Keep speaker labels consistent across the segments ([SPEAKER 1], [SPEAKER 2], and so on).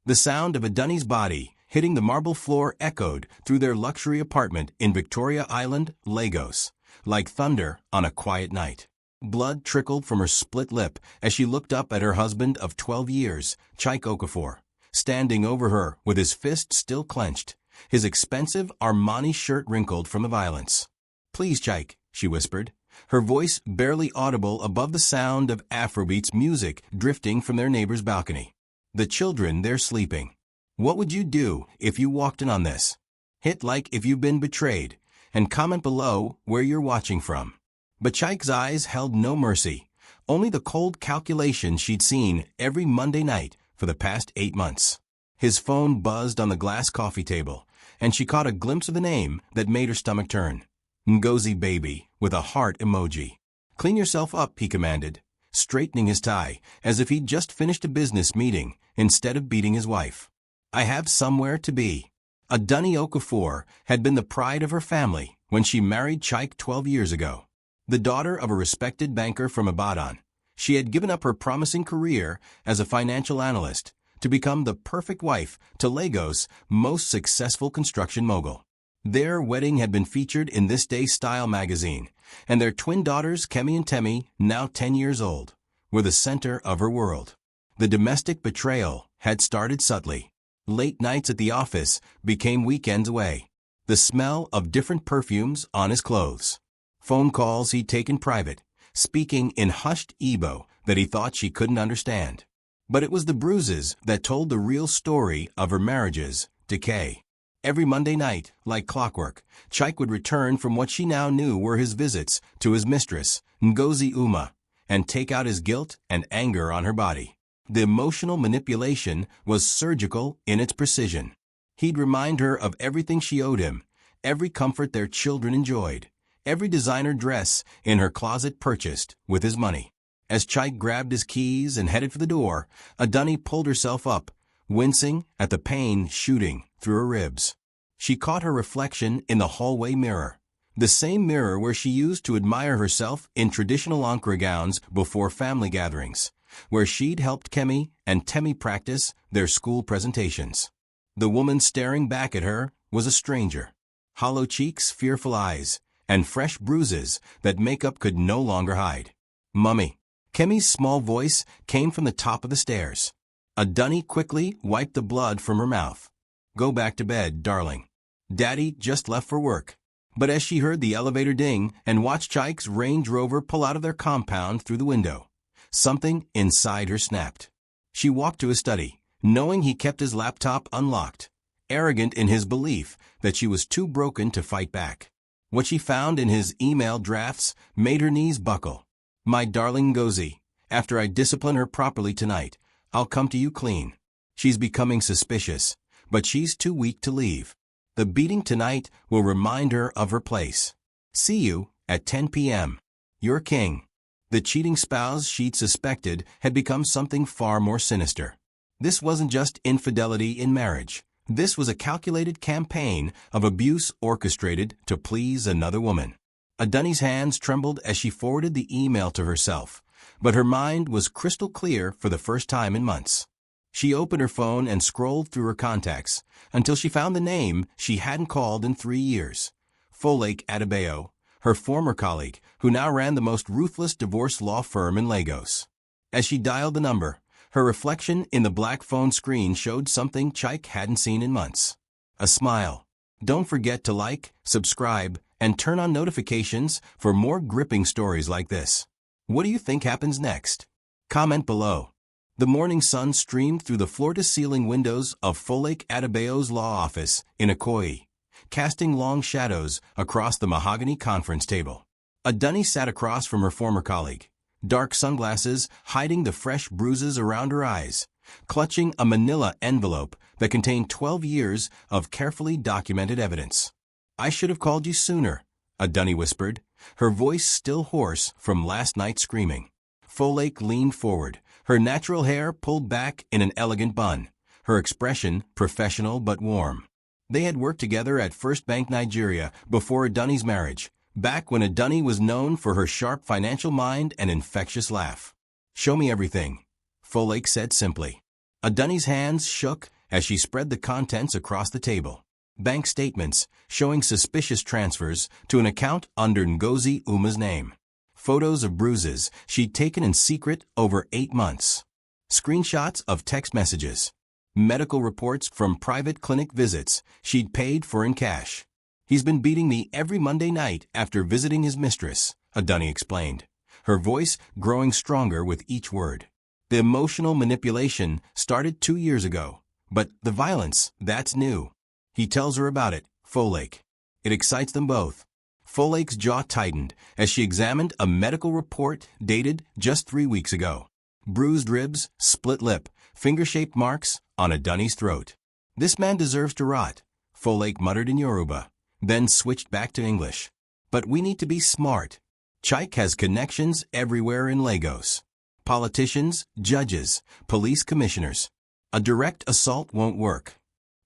[SPEAKER 1] The sound of Adunni's body hitting the marble floor echoed through their luxury apartment in Victoria Island, Lagos, like thunder on a quiet night. Blood trickled from her split lip as she looked up at her husband of 12 years, Chike Okafor, standing over her with his fist still clenched, his expensive Armani shirt wrinkled from the violence. "Please, Chike," she whispered, her voice barely audible above the sound of Afrobeats music drifting from their neighbor's balcony. "The children, they're sleeping. What would you do if you walked in on this? Hit like if you've been betrayed, and comment below where you're watching from." But Chike's eyes held no mercy, only the cold calculation she'd seen every Monday night for the past 8 months. His phone buzzed on the glass coffee table, and she caught a glimpse of the name that made her stomach turn. Ngozi Baby, with a heart emoji. "Clean yourself up," he commanded, straightening his tie as if he'd just finished a business meeting instead of beating his wife. "I have somewhere to be." Adunni Okafor had been the pride of her family when she married Chike 12 years ago. The daughter of a respected banker from Ibadan, she had given up her promising career as a financial analyst to become the perfect wife to Lagos' most successful construction mogul. Their wedding had been featured in This Day Style magazine, and their twin daughters, Kemi and Temi, now 10 years old, were the center of her world. The domestic betrayal had started subtly. Late nights at the office became weekends away. The smell of different perfumes on his clothes. Phone calls he'd taken private, speaking in hushed Igbo that he thought she couldn't understand. But it was the bruises that told the real story of her marriage's decay. Every Monday night, like clockwork, Chike would return from what she now knew were his visits to his mistress, Ngozi Uma, and take out his guilt and anger on her body. The emotional manipulation was surgical in its precision. He'd remind her of everything she owed him, every comfort their children enjoyed, every designer dress in her closet purchased with his money. As Chike grabbed his keys and headed for the door, Adunni pulled herself up, wincing at the pain shooting through her ribs. She caught her reflection in the hallway mirror, the same mirror where she used to admire herself in traditional Ankara gowns before family gatherings, where she'd helped Kemi and Temi practice their school presentations. The woman staring back at her was a stranger. Hollow cheeks, fearful eyes, and fresh bruises that makeup could no longer hide. "Mummy." Kemi's small voice came from the top of the stairs. Adunni quickly wiped the blood from her mouth. "Go back to bed, darling. Daddy just left for work." But as she heard the elevator ding and watched Chike's Range Rover pull out of their compound through the window, something inside her snapped. She walked to his study, knowing he kept his laptop unlocked, arrogant in his belief that she was too broken to fight back. What she found in his email drafts made her knees buckle. "My darling Ngozi, after I discipline her properly tonight, I'll come to you clean. She's becoming suspicious, but she's too weak to leave. The beating tonight will remind her of her place. See you at 10 p.m. Your king." The cheating spouse she'd suspected had become something far more sinister. This wasn't just infidelity in marriage. This was a calculated campaign of abuse orchestrated to please another woman. Adunni's hands trembled as she forwarded the email to herself, but her mind was crystal clear for the first time in months. She opened her phone and scrolled through her contacts until she found the name she hadn't called in 3 years. Folake Adebayo, her former colleague, who now ran the most ruthless divorce law firm in Lagos. As she dialed the number, her reflection in the black phone screen showed something Chike hadn't seen in months. A smile. Don't forget to like, subscribe, and turn on notifications for more gripping stories like this. What do you think happens next? Comment below. The morning sun streamed through the floor-to-ceiling windows of Folake Adebayo's law office in Ikoyi, casting long shadows across the mahogany conference table. Adunni sat across from her former colleague, dark sunglasses hiding the fresh bruises around her eyes, clutching a manila envelope that contained 12 years of carefully documented evidence. "I should have called you sooner," Adunni whispered, her voice still hoarse from last night's screaming. Folake leaned forward, her natural hair pulled back in an elegant bun, her expression professional but warm. They had worked together at First Bank Nigeria before Adunni's marriage, back when Adunni was known for her sharp financial mind and infectious laugh. "Show me everything," Folake said simply. Adunni's hands shook as she spread the contents across the table. Bank statements showing suspicious transfers to an account under Ngozi Uma's name. Photos of bruises she'd taken in secret over 8 months. Screenshots of text messages. Medical reports from private clinic visits she'd paid for in cash. "He's been beating me every Monday night after visiting his mistress," Adunni explained, her voice growing stronger with each word. "The emotional manipulation started 2 years ago, but the violence, that's new." He tells her about it, Folake. It excites them both. Folake's jaw tightened as she examined a medical report dated just 3 weeks ago. Bruised ribs, split lip, finger-shaped marks on Adunni's throat. "This man deserves to rot," Folake muttered in Yoruba, then switched back to English. "But we need to be smart. Chike has connections everywhere in Lagos. Politicians, judges, police commissioners. A direct assault won't work.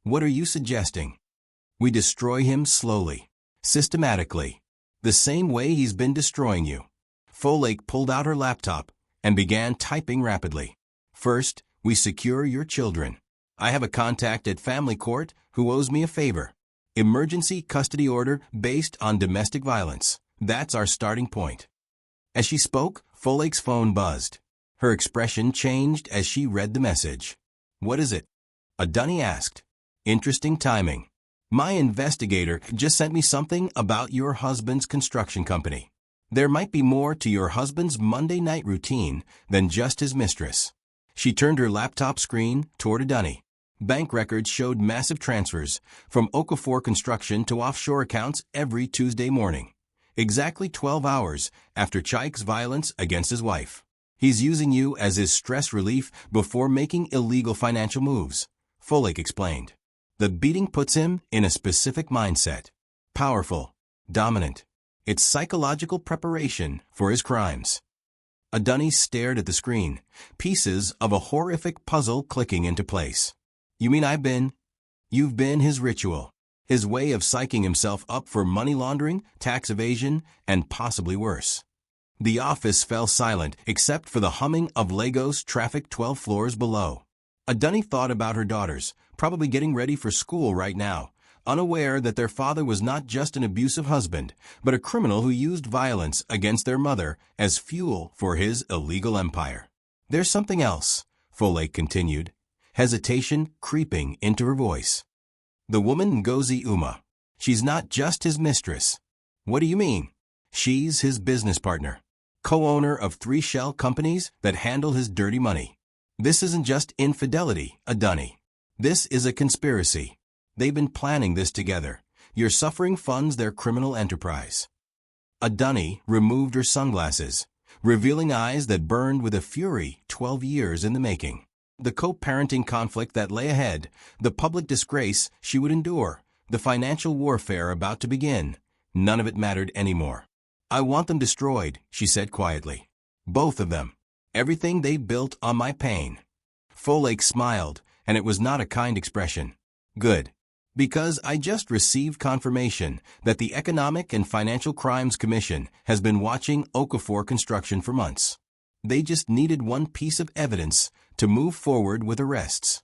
[SPEAKER 1] What are you suggesting?" "We destroy him slowly, systematically, the same way he's been destroying you." Folake pulled out her laptop and began typing rapidly. "First, we secure your children. I have a contact at family court who owes me a favor. Emergency custody order based on domestic violence. That's our starting point." As she spoke, Folake's phone buzzed. Her expression changed as she read the message. "What is it?" Adunni asked. "Interesting timing. My investigator just sent me something about your husband's construction company. There might be more to your husband's Monday night routine than just his mistress." She turned her laptop screen toward Adunni. Bank records showed massive transfers from Okafor Construction to offshore accounts every Tuesday morning, exactly 12 hours after Chike's violence against his wife. "He's using you as his stress relief before making illegal financial moves," Folake explained. "The beating puts him in a specific mindset. Powerful, dominant. It's psychological preparation for his crimes." Adunni stared at the screen, pieces of a horrific puzzle clicking into place. "You mean you've been his ritual, his way of psyching himself up for money laundering, tax evasion, and possibly worse." The office fell silent except for the humming of Lagos traffic 12 floors below. Adunni thought about her daughters, probably getting ready for school right now, unaware that their father was not just an abusive husband, but a criminal who used violence against their mother as fuel for his illegal empire. "There's something else," Folake continued, hesitation creeping into her voice. "The woman Ngozi Uma. She's not just his mistress." "What do you mean?" "She's his business partner, co-owner of 3 shell companies that handle his dirty money. This isn't just infidelity, Adunni. This is a conspiracy. They've been planning this together. Your suffering funds their criminal enterprise." Adunni removed her sunglasses, revealing eyes that burned with a fury 12 years in the making. The co-parenting conflict that lay ahead, the public disgrace she would endure, the financial warfare about to begin, none of it mattered anymore. "I want them destroyed," she said quietly. "Both of them. Everything they built on my pain." Folake smiled, and it was not a kind expression. "Good. Because I just received confirmation that the Economic and Financial Crimes Commission has been watching Okafor Construction for months. They just needed one piece of evidence to move forward with arrests."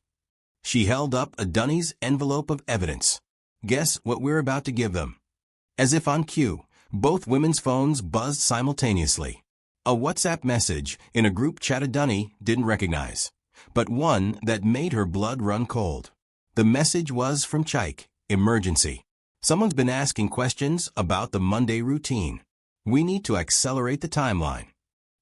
[SPEAKER 1] She held up Adunni's envelope of evidence. "Guess what we're about to give them?" As if on cue, both women's phones buzzed simultaneously. A WhatsApp message in a group chat Adunni didn't recognize, but one that made her blood run cold. The message was from Chike. "Emergency. Someone's been asking questions about the Monday routine. We need to accelerate the timeline."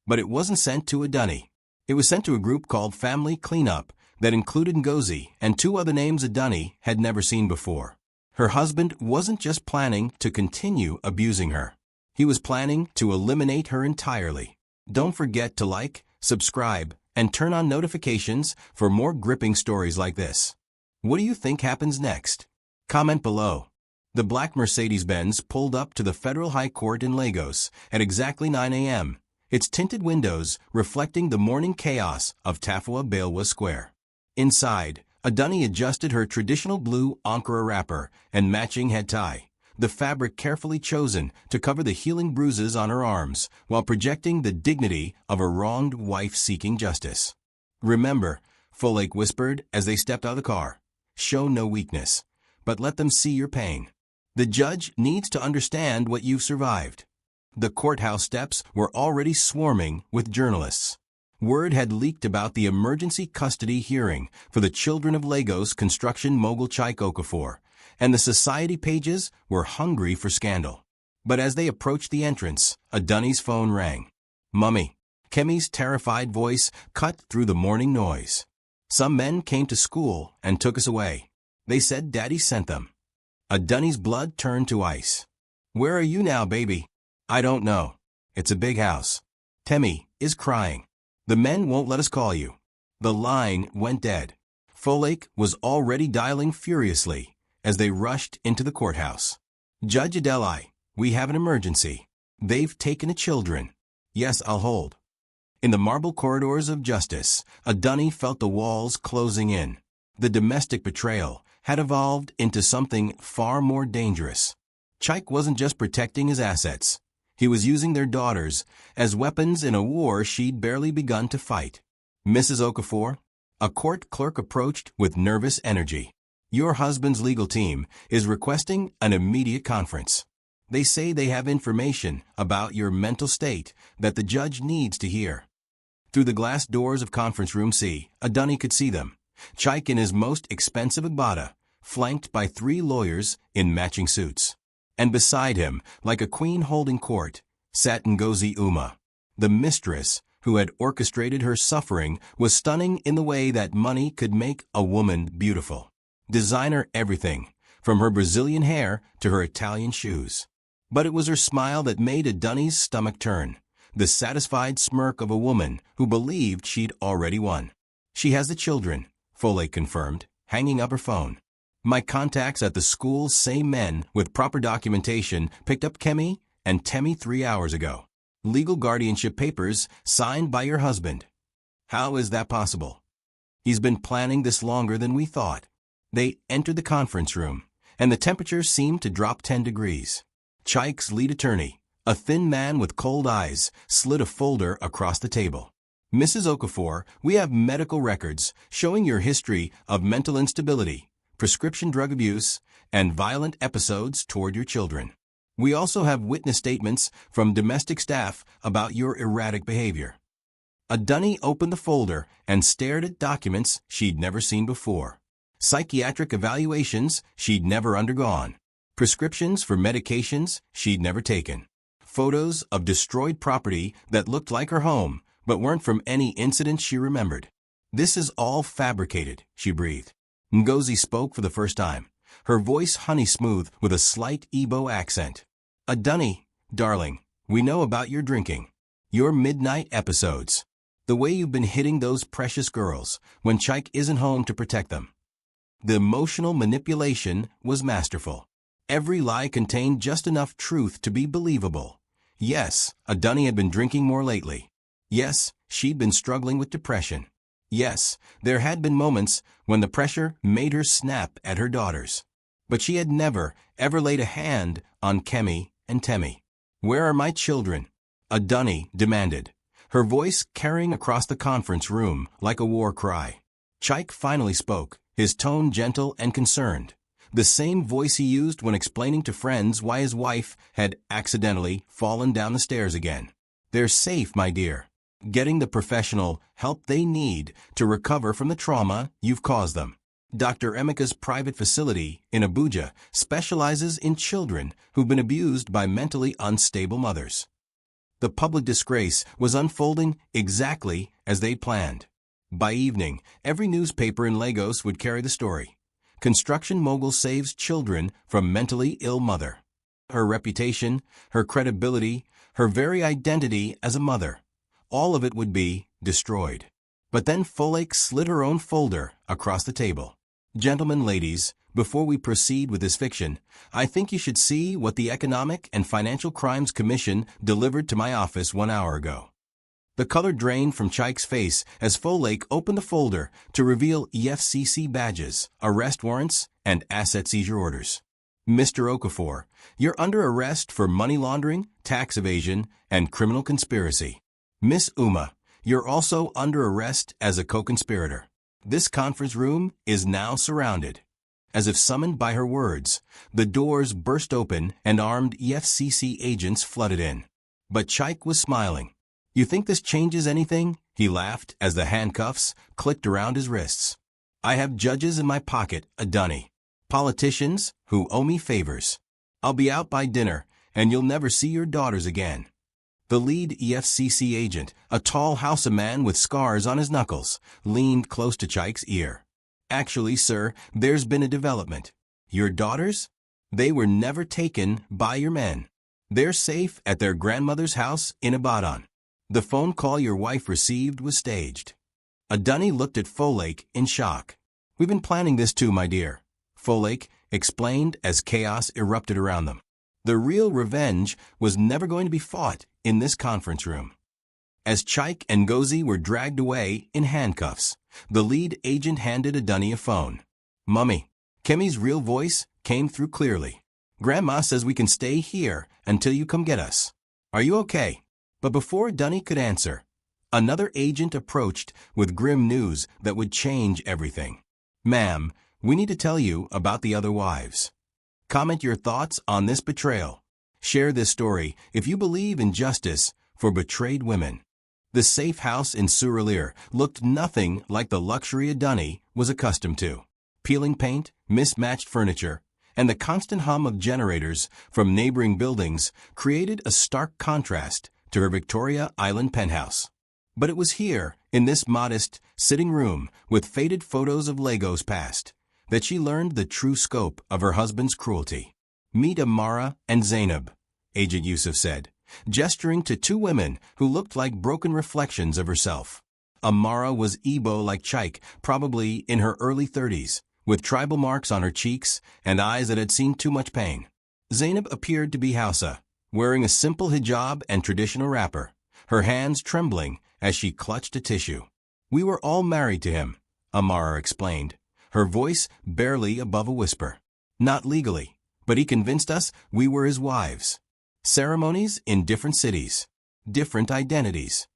[SPEAKER 1] But it wasn't sent to Adunni. It was sent to a group called Family Cleanup that included Ngozi and 2 other names Adunni had never seen before. Her husband wasn't just planning to continue abusing her. He was planning to eliminate her entirely. Don't forget to like, subscribe, and turn on notifications for more gripping stories like this. What do you think happens next? Comment below. The black Mercedes-Benz pulled up to the Federal High Court in Lagos at exactly 9 a.m., its tinted windows reflecting the morning chaos of Tafawa Balewa Square. Inside, Adunni adjusted her traditional blue Ankara wrapper and matching head tie, the fabric carefully chosen to cover the healing bruises on her arms while projecting the dignity of a wronged wife seeking justice. "Remember," Folake whispered as they stepped out of the car, Show no weakness, but let them see your pain. The judge needs to understand what you've survived. The courthouse steps were already swarming with journalists. Word had leaked about the emergency custody hearing for the children of Lagos construction mogul Chike Okafor, and the society pages were hungry for scandal. But as they approached the entrance, Adunni's phone rang. "Mummy," Kemi's terrified voice cut through the morning noise. "Some men came to school and took us away. They said Daddy sent them." Adunni's blood turned to ice. "Where are you now, baby?" "I don't know. It's a big house. Temi is crying. The men won't let us call you." The line went dead. Folake was already dialing furiously as they rushed into the courthouse. "Judge Adeli, we have an emergency. They've taken the children." "Yes, I'll hold." In the marble corridors of justice, Adunni felt the walls closing in. The domestic betrayal had evolved into something far more dangerous. Chike wasn't just protecting his assets. He was using their daughters as weapons in a war she'd barely begun to fight. "Mrs. Okafor," a court clerk approached with nervous energy. "Your husband's legal team is requesting an immediate conference. They say they have information about your mental state that the judge needs to hear." Through the glass doors of Conference Room C, Adunni could see them. Chike in his most expensive agbada, flanked by 3 lawyers in matching suits. And beside him, like a queen holding court, sat Ngozi Uma. The mistress who had orchestrated her suffering was stunning in the way that money could make a woman beautiful. Designer everything, from her Brazilian hair to her Italian shoes. But it was her smile that made Adunni's stomach turn, the satisfied smirk of a woman who believed she'd already won. "She has the children," Folake confirmed, hanging up her phone. "My contacts at the school say men with proper documentation picked up Kemi and Temi 3 hours ago. Legal guardianship papers signed by your husband." "How is that possible?" "He's been planning this longer than we thought." They entered the conference room, and the temperature seemed to drop 10 degrees. Chike's lead attorney, a thin man with cold eyes, slid a folder across the table. "Mrs. Okafor, we have medical records showing your history of mental instability, prescription drug abuse, and violent episodes toward your children. We also have witness statements from domestic staff about your erratic behavior." Adunni opened the folder and stared at documents she'd never seen before. Psychiatric evaluations she'd never undergone. Prescriptions for medications she'd never taken. Photos of destroyed property that looked like her home, but weren't from any incident she remembered. "This is all fabricated," she breathed. Ngozi spoke for the first time, her voice honey-smooth with a slight Igbo accent. "Adunni, darling, we know about your drinking, your midnight episodes, the way you've been hitting those precious girls when Chike isn't home to protect them." The emotional manipulation was masterful. Every lie contained just enough truth to be believable. Yes, Adunni had been drinking more lately. Yes, she'd been struggling with depression. Yes, there had been moments when the pressure made her snap at her daughters. But she had never, ever laid a hand on Kemi and Temi. "Where are my children?" Adunni demanded, her voice carrying across the conference room like a war cry. Chike finally spoke, his tone gentle and concerned. The same voice he used when explaining to friends why his wife had accidentally fallen down the stairs again. "They're safe, my dear, getting the professional help they need to recover from the trauma you've caused them. Dr. Emeka's private facility in Abuja specializes in children who've been abused by mentally unstable mothers." The public disgrace was unfolding exactly as they planned. By evening, every newspaper in Lagos would carry the story. Construction mogul saves children from mentally ill mother. Her reputation, her credibility, her very identity as a mother, all of it would be destroyed. But then Folake slid her own folder across the table. "Gentlemen, ladies, before we proceed with this fiction, I think you should see what the Economic and Financial Crimes Commission delivered to my office 1 hour ago." The color drained from Chike's face as Folake opened the folder to reveal EFCC badges, arrest warrants, and asset seizure orders. "Mr. Okafor, you're under arrest for money laundering, tax evasion, and criminal conspiracy. Miss Uma, you're also under arrest as a co-conspirator. This conference room is now surrounded. As if summoned by her words, the doors burst open and armed EFCC agents flooded in. But Chaik was smiling. "You think this changes anything?" he laughed as the handcuffs clicked around his wrists. "I have judges in my pocket, Adunni. Politicians who owe me favors. I'll be out by dinner, and you'll never see your daughters again." The lead EFCC agent, a tall Hausa man with scars on his knuckles, leaned close to Chaik's ear. "Actually, sir, there's been a development. Your daughters? They were never taken by your men. They're safe at their grandmother's house in Ibadan. The phone call your wife received was staged." Adunni looked at Folake in shock. "We've been planning this too, my dear," Folake explained as chaos erupted around them. The real revenge was never going to be fought in this conference room. As Chaik and Ngozi were dragged away in handcuffs, the lead agent handed Adunni a phone. "Mummy." Kemi's real voice came through clearly. "Grandma says we can stay here until you come get us. Are you okay?" But before Adunni could answer, another agent approached with grim news that would change everything. "Ma'am, we need to tell you about the other wives. Comment your thoughts on this betrayal. Share this story if you believe in justice for betrayed women." The safe house in Suralere looked nothing like the luxury Adunni was accustomed to. Peeling paint, mismatched furniture, and the constant hum of generators from neighboring buildings created a stark contrast to her Victoria Island penthouse. But it was here, in this modest sitting room with faded photos of Lagos past, that she learned the true scope of her husband's cruelty. "Meet Amara and Zainab," Agent Yusuf said, gesturing to two women who looked like broken reflections of herself. Amara was Igbo like Chaik, probably in her early 30s, with tribal marks on her cheeks and eyes that had seen too much pain. Zainab appeared to be Hausa, wearing a simple hijab and traditional wrapper, her hands trembling as she clutched a tissue. "We were all married to him," Amara explained, her voice barely above a whisper. "Not legally, but he convinced us we were his wives. Ceremonies in different cities, different identities."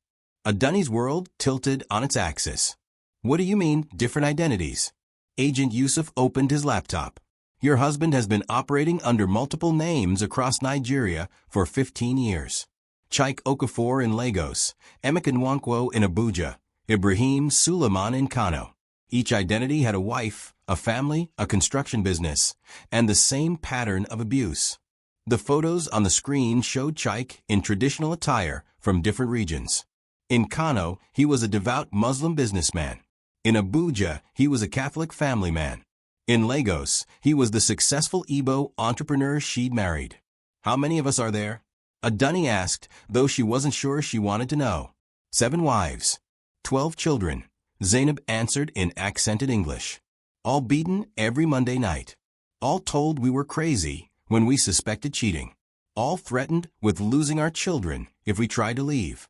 [SPEAKER 1] Adunni's world tilted on its axis. "What do you mean, different identities?" Agent Yusuf opened his laptop. "Your husband has been operating under multiple names across Nigeria for 15 years. Chaik Okafor in Lagos, Emeka Nwankwo in Abuja, Ibrahim Suleiman in Kano. Each identity had a wife, a family, a construction business, and the same pattern of abuse." The photos on the screen showed Chaik in traditional attire from different regions. In Kano, he was a devout Muslim businessman. In Abuja, he was a Catholic family man. In Lagos, he was the successful Igbo entrepreneur she'd married. "How many of us are there?" Adunni asked, though she wasn't sure she wanted to know. 7 wives. 12 children, Zainab answered in accented English. "All beaten every Monday night. All told we were crazy when we suspected cheating. All threatened with losing our children if we tried to leave."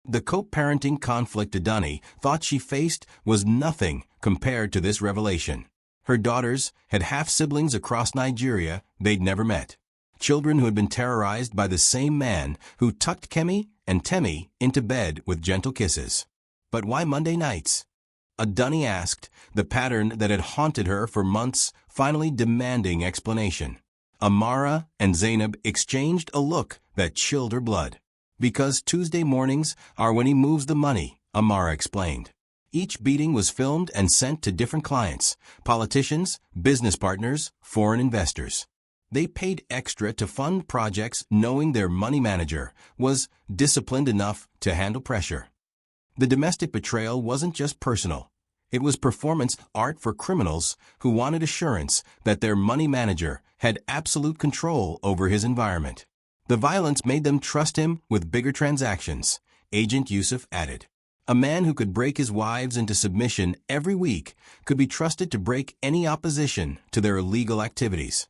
[SPEAKER 1] The co-parenting conflict Adunni thought she faced was nothing compared to this revelation. Her daughters had half-siblings across Nigeria they'd never met. Children who had been terrorized by the same man who tucked Kemi and Temi into bed with gentle kisses. But why Monday nights? Adunni asked, the pattern that had haunted her for months finally demanding explanation. Amara and Zainab exchanged a look that chilled her blood. "Because Tuesday mornings are when he moves the money," Amara explained. Each beating was filmed and sent to different clients, politicians, business partners, foreign investors. They paid extra to fund projects knowing their money manager was disciplined enough to handle pressure. The domestic betrayal wasn't just personal. It was performance art for criminals who wanted assurance that their money manager had absolute control over his environment. The violence made them trust him with bigger transactions, Agent Yusuf added. A man who could break his wives into submission every week could be trusted to break any opposition to their illegal activities.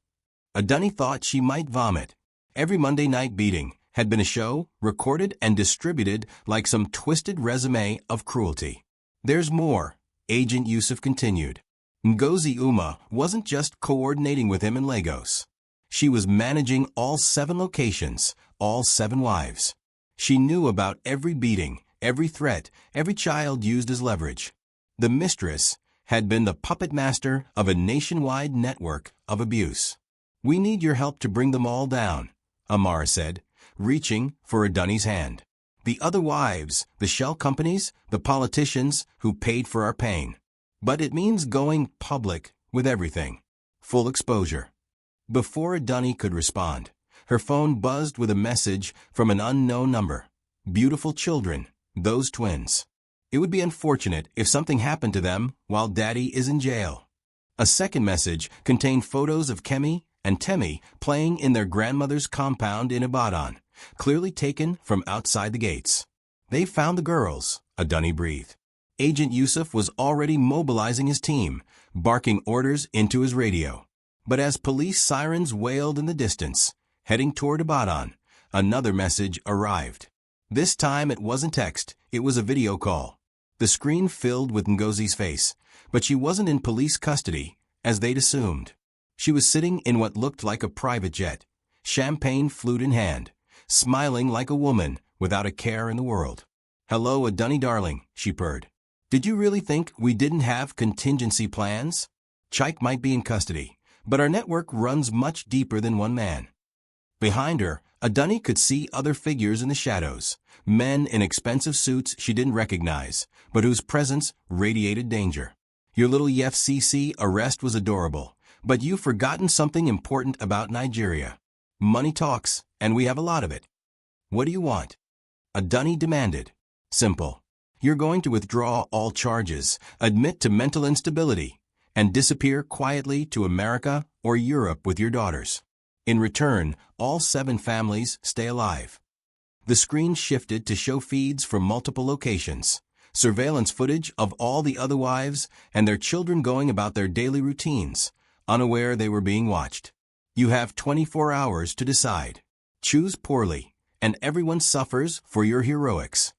[SPEAKER 1] Adunni thought she might vomit. Every Monday night beating had been a show, recorded and distributed like some twisted resume of cruelty. "There's more," Agent Yusuf continued. Ngozi Uma wasn't just coordinating with him in Lagos. She was managing all 7 locations, all 7 wives. She knew about every beating, every threat, every child used as leverage. The mistress had been the puppet master of a nationwide network of abuse. "We need your help to bring them all down," Amara said, reaching for Adunni's hand. "The other wives, the shell companies, the politicians who paid for our pain. But it means going public with everything. Full exposure." Before Adunni could respond, her phone buzzed with a message from an unknown number. "Beautiful children, those twins. It would be unfortunate if something happened to them while Daddy is in jail." A second message contained photos of Kemi and Temi playing in their grandmother's compound in Ibadan, clearly taken from outside the gates. "They found the girls," Adunni breathed. Agent Yusuf was already mobilizing his team, barking orders into his radio. But as police sirens wailed in the distance, heading toward Ibadan, another message arrived. This time it wasn't text, it was a video call. The screen filled with Ngozi's face, but she wasn't in police custody, as they'd assumed. She was sitting in what looked like a private jet, champagne flute in hand, smiling like a woman without a care in the world. "Hello, Adunni darling," she purred. "Did you really think we didn't have contingency plans? Chike might be in custody, but our network runs much deeper than one man." Behind her, Adunni could see other figures in the shadows, men in expensive suits she didn't recognize, but whose presence radiated danger. "Your little EFCC arrest was adorable, but you've forgotten something important about Nigeria. Money talks, and we have a lot of it. What do you want?" Adunni demanded. "Simple. You're going to withdraw all charges, admit to mental instability, and disappear quietly to America or Europe with your daughters. In return, all 7 families stay alive." The screen shifted to show feeds from multiple locations, surveillance footage of all the other wives and their children going about their daily routines, unaware they were being watched. "You have 24 hours to decide. Choose poorly, and everyone suffers for your heroics."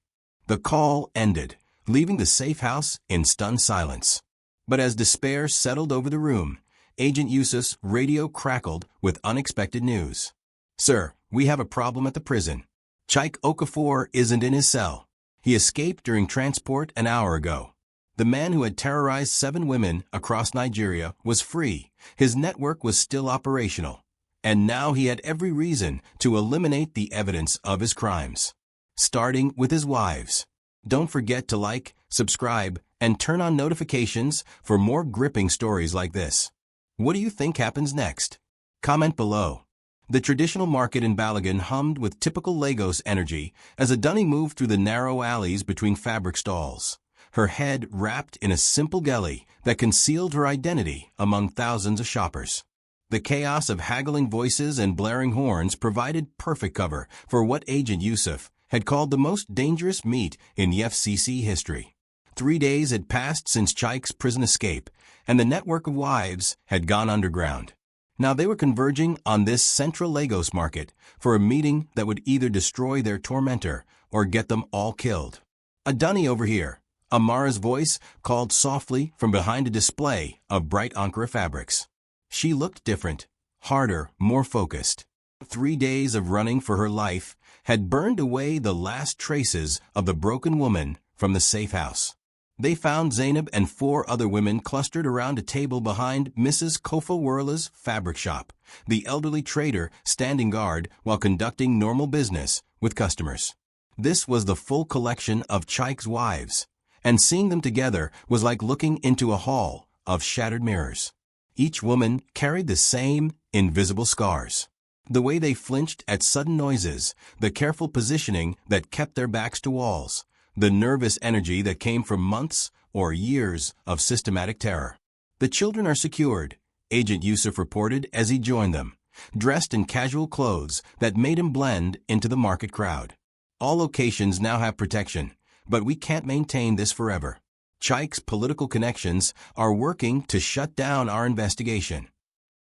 [SPEAKER 1] The call ended, leaving the safe house in stunned silence. But as despair settled over the room, Agent Yusuf's radio crackled with unexpected news. "Sir, we have a problem at the prison. Chike Okafor isn't in his cell. He escaped during transport an hour ago. The man who had terrorized 7 women across Nigeria was free. His network was still operational. And now he had every reason to eliminate the evidence of his crimes. Starting with his wives. Don't forget to like, subscribe, and turn on notifications for more gripping stories like this. What do you think happens next? Comment below. The traditional market in Balogun hummed with typical Lagos energy as Adunni moved through the narrow alleys between fabric stalls, her head wrapped in a simple gheli that concealed her identity among thousands of shoppers. The chaos of haggling voices and blaring horns provided perfect cover for what Agent Yusuf had called the most dangerous meet in FCC history. 3 days had passed since Chike's prison escape, and the network of wives had gone underground. Now they were converging on this central Lagos market for a meeting that would either destroy their tormentor or get them all killed. "Adunni over here," Amara's voice called softly from behind a display of bright Ankara fabrics. She looked different, harder, more focused. 3 days of running for her life had burned away the last traces of the broken woman from the safe house. They found Zainab and 4 other women clustered around a table behind Mrs. Kofa fabric shop, the elderly trader standing guard while conducting normal business with customers. This was the full collection of Chike's wives, and seeing them together was like looking into a hall of shattered mirrors. Each woman carried the same invisible scars. The way they flinched at sudden noises, the careful positioning that kept their backs to walls, the nervous energy that came from months or years of systematic terror. "The children are secured," Agent Yusuf reported as he joined them, dressed in casual clothes that made him blend into the market crowd. "All locations now have protection, but we can't maintain this forever. Chike's political connections are working to shut down our investigation."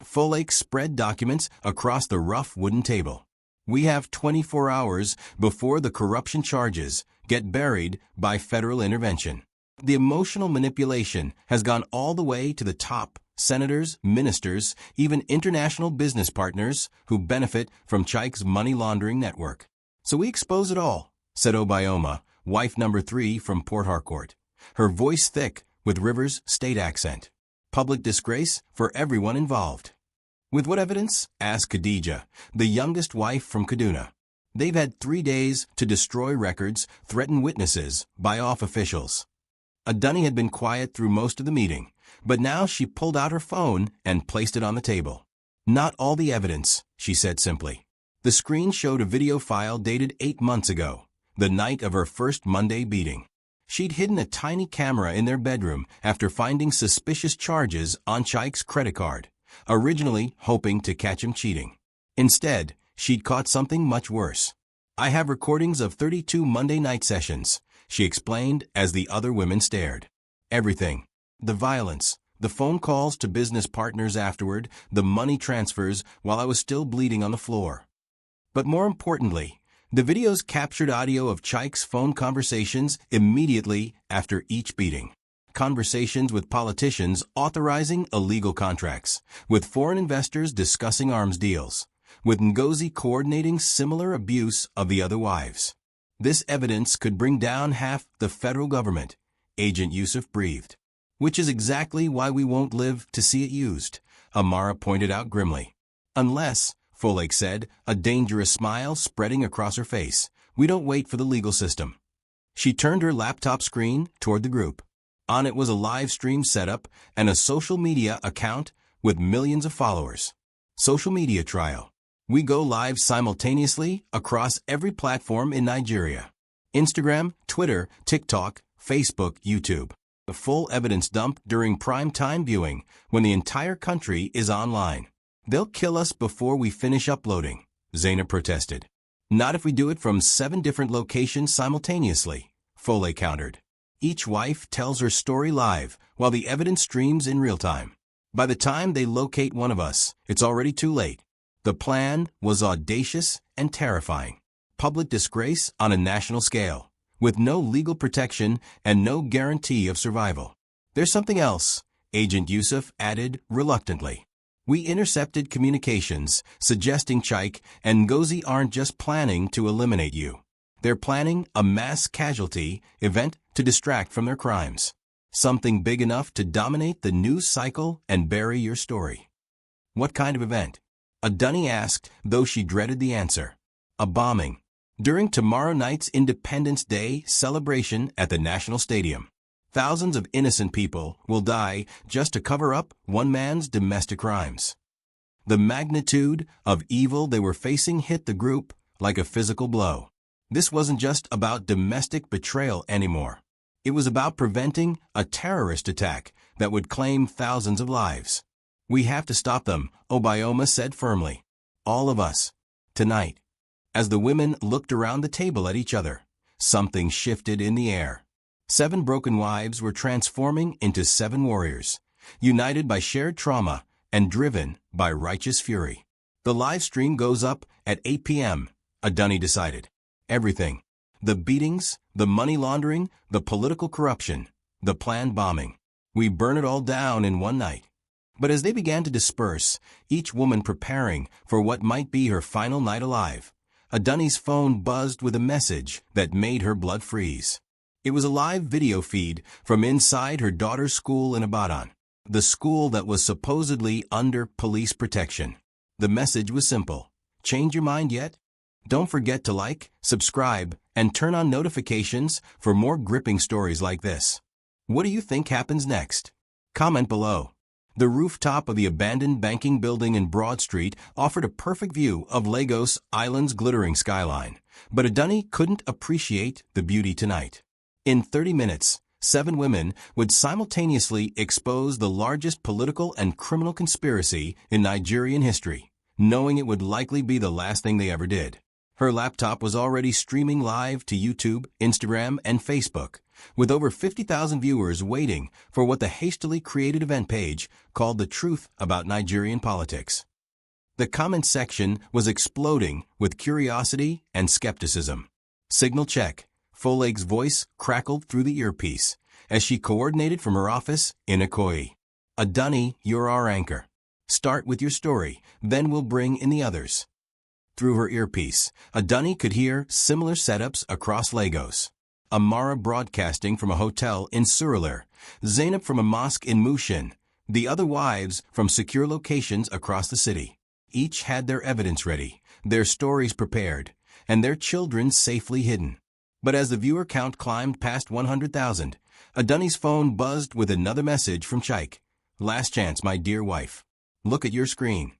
[SPEAKER 1] Folake spread documents across the rough wooden table. "We have 24 hours before the corruption charges get buried by federal intervention." The emotional manipulation has gone all the way to the top, senators, ministers, even international business partners who benefit from Chike's money laundering network. "So we expose it all," said Obioma, wife number 3 from Port Harcourt, her voice thick with Rivers' state accent. Public disgrace for everyone involved. With what evidence? Asked Khadija, the youngest wife from Kaduna. They've had 3 days to destroy records, threaten witnesses, buy off officials. Adunni had been quiet through most of the meeting, but now she pulled out her phone and placed it on the table. Not all the evidence, she said simply. The screen showed a video file dated 8 months ago, the night of her first Monday beating. She'd hidden a tiny camera in their bedroom after finding suspicious charges on Chaik's credit card, originally hoping to catch him cheating. Instead, she'd caught something much worse. I have recordings of 32 Monday night sessions, she explained as the other women stared. Everything. The violence, the phone calls to business partners afterward, the money transfers while I was still bleeding on the floor. But more importantly, the videos captured audio of Chaik's phone conversations immediately after each beating. Conversations with politicians authorizing illegal contracts, with foreign investors discussing arms deals, with Ngozi coordinating similar abuse of the other wives. This evidence could bring down half the federal government, Agent Yusuf breathed. Which is exactly why we won't live to see it used, Amara pointed out grimly. Unless, Folake said, a dangerous smile spreading across her face, we don't wait for the legal system. She turned her laptop screen toward the group. On it was a live stream setup and a social media account with millions of followers. Social media trial. We go live simultaneously across every platform in Nigeria. Instagram, Twitter, TikTok, Facebook, YouTube. A full evidence dump during prime time viewing when the entire country is online. They'll kill us before we finish uploading, Zainab protested. Not if we do it from 7 different locations simultaneously, Foley countered. Each wife tells her story live while the evidence streams in real time. By the time they locate one of us, it's already too late. The plan was audacious and terrifying. Public disgrace on a national scale, with no legal protection and no guarantee of survival. There's something else, Agent Yusuf added reluctantly. We intercepted communications suggesting Chaik and Ngozi aren't just planning to eliminate you. They're planning a mass casualty event to distract from their crimes. Something big enough to dominate the news cycle and bury your story. What kind of event? Adunni asked, though she dreaded the answer. A bombing. During tomorrow night's Independence Day celebration at the National Stadium. Thousands of innocent people will die just to cover up one man's domestic crimes. The magnitude of evil they were facing hit the group like a physical blow. This wasn't just about domestic betrayal anymore. It was about preventing a terrorist attack that would claim thousands of lives. We have to stop them, Obioma said firmly. All of us. Tonight. As the women looked around the table at each other, something shifted in the air. 7 broken wives were transforming into 7 warriors, united by shared trauma and driven by righteous fury. The live stream goes up at 8 p.m., Adunni decided. Everything. The beatings, the money laundering, the political corruption, the planned bombing. We burn it all down in one night. But as they began to disperse, each woman preparing for what might be her final night alive, Adunni's phone buzzed with a message that made her blood freeze. It was a live video feed from inside her daughter's school in Ibadan, the school that was supposedly under police protection. The message was simple. Change your mind yet? Don't forget to like, subscribe, and turn on notifications for more gripping stories like this. What do you think happens next? Comment below. The rooftop of the abandoned banking building in Broad Street offered a perfect view of Lagos Island's glittering skyline, but Adunni couldn't appreciate the beauty tonight. In 30 minutes, 7 women would simultaneously expose the largest political and criminal conspiracy in Nigerian history, knowing it would likely be the last thing they ever did. Her laptop was already streaming live to YouTube, Instagram, and Facebook, with over 50,000 viewers waiting for what the hastily created event page called The Truth About Nigerian Politics. The comment section was exploding with curiosity and skepticism. Signal check. Folake's voice crackled through the earpiece as she coordinated from her office in Ikoyi. Adunni, you're our anchor. Start with your story, then we'll bring in the others. Through her earpiece, Adunni could hear similar setups across Lagos. Amara broadcasting from a hotel in Surulere, Zainab from a mosque in Mushin, the other wives from secure locations across the city. Each had their evidence ready, their stories prepared, and their children safely hidden. But as the viewer count climbed past 100,000, Adunni's phone buzzed with another message from Chaik. "Last chance, my dear wife. Look at your screen."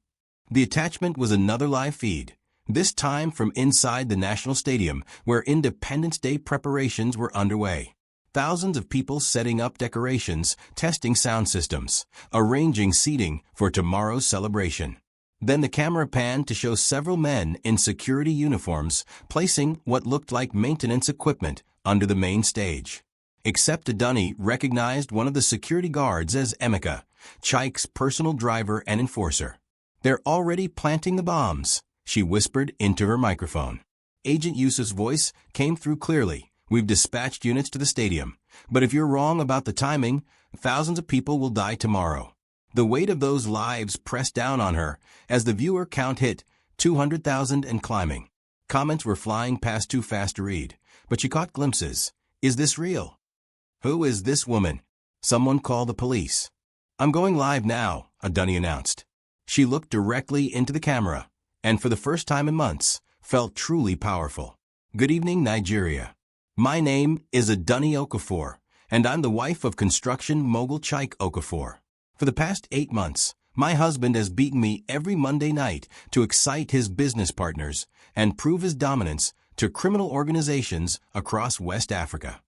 [SPEAKER 1] The attachment was another live feed, this time from inside the National Stadium, where Independence Day preparations were underway. Thousands of people setting up decorations, testing sound systems, arranging seating for tomorrow's celebration. Then the camera panned to show several men in security uniforms placing what looked like maintenance equipment under the main stage. Except Adunni recognized one of the security guards as Emeka, Chaik's personal driver and enforcer. "They're already planting the bombs," she whispered into her microphone. Agent Yusuf's voice came through clearly. "We've dispatched units to the stadium, but if you're wrong about the timing, thousands of people will die tomorrow." The weight of those lives pressed down on her as the viewer count hit 200,000 and climbing. Comments were flying past too fast to read, but she caught glimpses. "Is this real? Who is this woman?" Someone call the police. "I'm going live now," Adunni announced. She looked directly into the camera, and for the first time in months, felt truly powerful. "Good evening, Nigeria. My name is Adunni Okafor, and I'm the wife of construction mogul Chaik Okafor. For the past 8 months, my husband has beaten me every Monday night to excite his business partners and prove his dominance to criminal organizations across West Africa."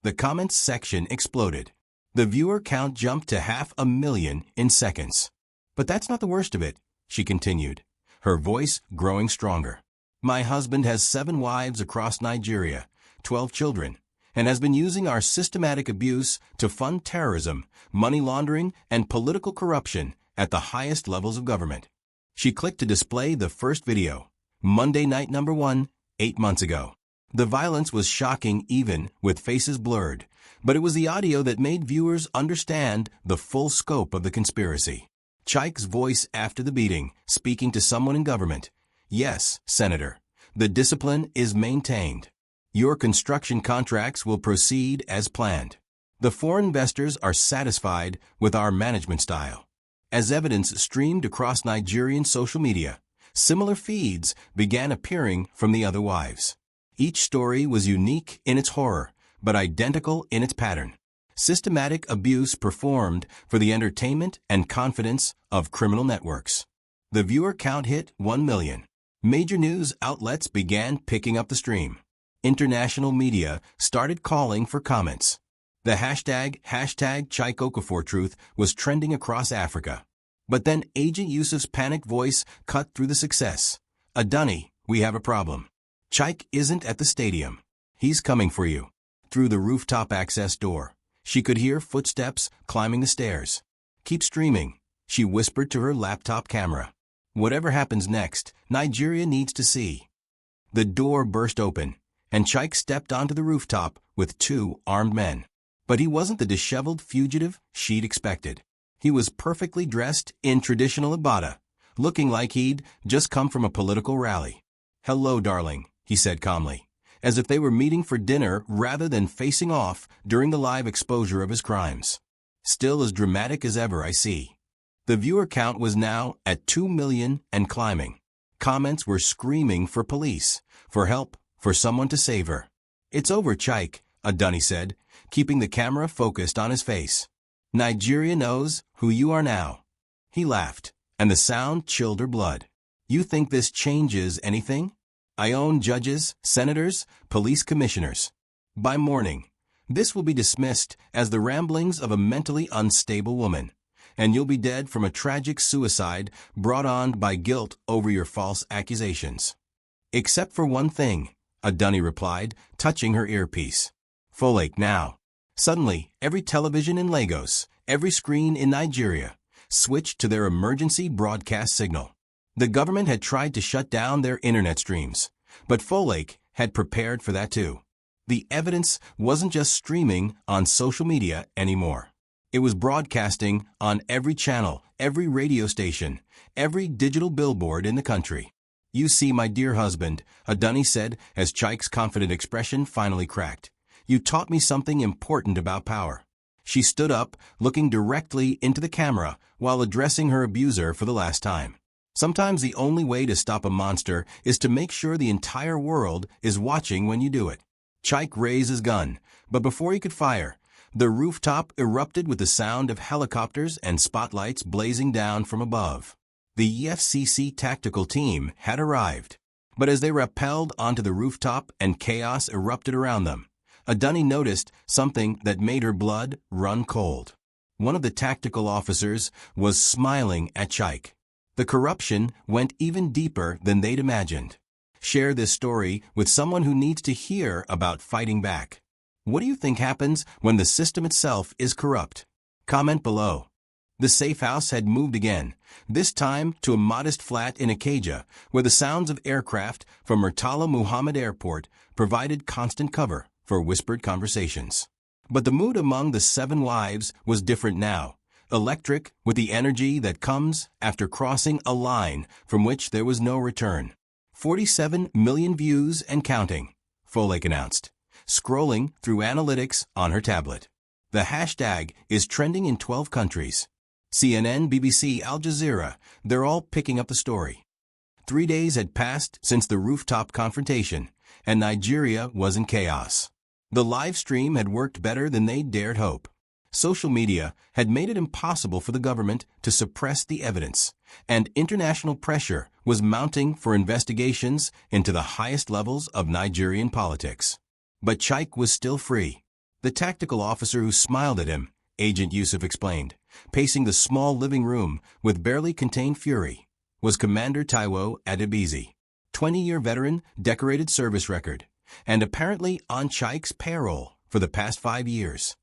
[SPEAKER 1] The comments section exploded. The viewer count jumped to 500,000 in seconds. "But that's not the worst of it," she continued, her voice growing stronger. "My husband has 7 wives across Nigeria, 12 children, and has been using our systematic abuse to fund terrorism, money laundering, and political corruption at the highest levels of government." She clicked to display the first video, Monday night number 1, 8 months ago. The violence was shocking even with faces blurred, but it was the audio that made viewers understand the full scope of the conspiracy. Chaik's voice after the beating, speaking to someone in government. "Yes, Senator, the discipline is maintained. Your construction contracts will proceed as planned. The foreign investors are satisfied with our management style." As evidence streamed across Nigerian social media, similar feeds began appearing from the other wives. Each story was unique in its horror, but identical in its pattern. Systematic abuse performed for the entertainment and confidence of criminal networks. The viewer count hit 1 million. Major news outlets began picking up the stream. International media started calling for comments. The hashtag Chaik Okafor Truth was trending across Africa. But then Agent Yusuf's panicked voice cut through the success. "Adunni, we have a problem. Chaik isn't at the stadium. He's coming for you." Through the rooftop access door, she could hear footsteps climbing the stairs. "Keep streaming," she whispered to her laptop camera. "Whatever happens next, Nigeria needs to see." The door burst open, and Chaik stepped onto the rooftop with 2 armed men. But he wasn't the disheveled fugitive she'd expected. He was perfectly dressed in traditional abada, looking like he'd just come from a political rally. "Hello, darling," he said calmly, as if they were meeting for dinner rather than facing off during the live exposure of his crimes. "Still as dramatic as ever, I see." The viewer count was now at 2 million and climbing. Comments were screaming for police, for help, for someone to save her. "It's over, Chaik," Adunni said, keeping the camera focused on his face. "Nigeria knows who you are now." He laughed, and the sound chilled her blood. "You think this changes anything? I own judges, senators, police commissioners. By morning, this will be dismissed as the ramblings of a mentally unstable woman, and you'll be dead from a tragic suicide brought on by guilt over your false accusations." "Except for one thing," Adunni replied, touching her earpiece. "Folake now." Suddenly, every television in Lagos, every screen in Nigeria, switched to their emergency broadcast signal. The government had tried to shut down their internet streams, but Folake had prepared for that too. The evidence wasn't just streaming on social media anymore. It was broadcasting on every channel, every radio station, every digital billboard in the country. "You see, my dear husband," Adunni said as Chaik's confident expression finally cracked. "You taught me something important about power." She stood up, looking directly into the camera while addressing her abuser for the last time. Sometimes the only way to stop a monster is to make sure the entire world is watching when you do it. Chaik raised his gun, but before he could fire, the rooftop erupted with the sound of helicopters and spotlights blazing down from above. The EFCC tactical team had arrived, but as they rappelled onto the rooftop and chaos erupted around them, Adunni noticed something that made her blood run cold. One of the tactical officers was smiling at Chaik. The corruption went even deeper than they'd imagined. Share this story with someone who needs to hear about fighting back. What do you think happens when the system itself is corrupt? Comment below. The safe house had moved again, this time to a modest flat in Acadia, where the sounds of aircraft from Murtala Muhammad Airport provided constant cover for whispered conversations. But the mood among the 7 wives was different now, electric with the energy that comes after crossing a line from which there was no return. 47 million views and counting, Folktale announced, scrolling through analytics on her tablet. The hashtag is trending in 12 countries. CNN, BBC, Al Jazeera, they're all picking up the story. 3 days had passed since the rooftop confrontation, and Nigeria was in chaos. The live stream had worked better than they dared hope. Social media had made it impossible for the government to suppress the evidence, and international pressure was mounting for investigations into the highest levels of Nigerian politics. But Chaik was still free. The tactical officer who smiled at him, Agent Yusuf explained, pacing the small living room with barely contained fury, was Commander Taiwo Adebisi, 20-year veteran, decorated service record, and apparently on Chaik's payroll for the past 5 years.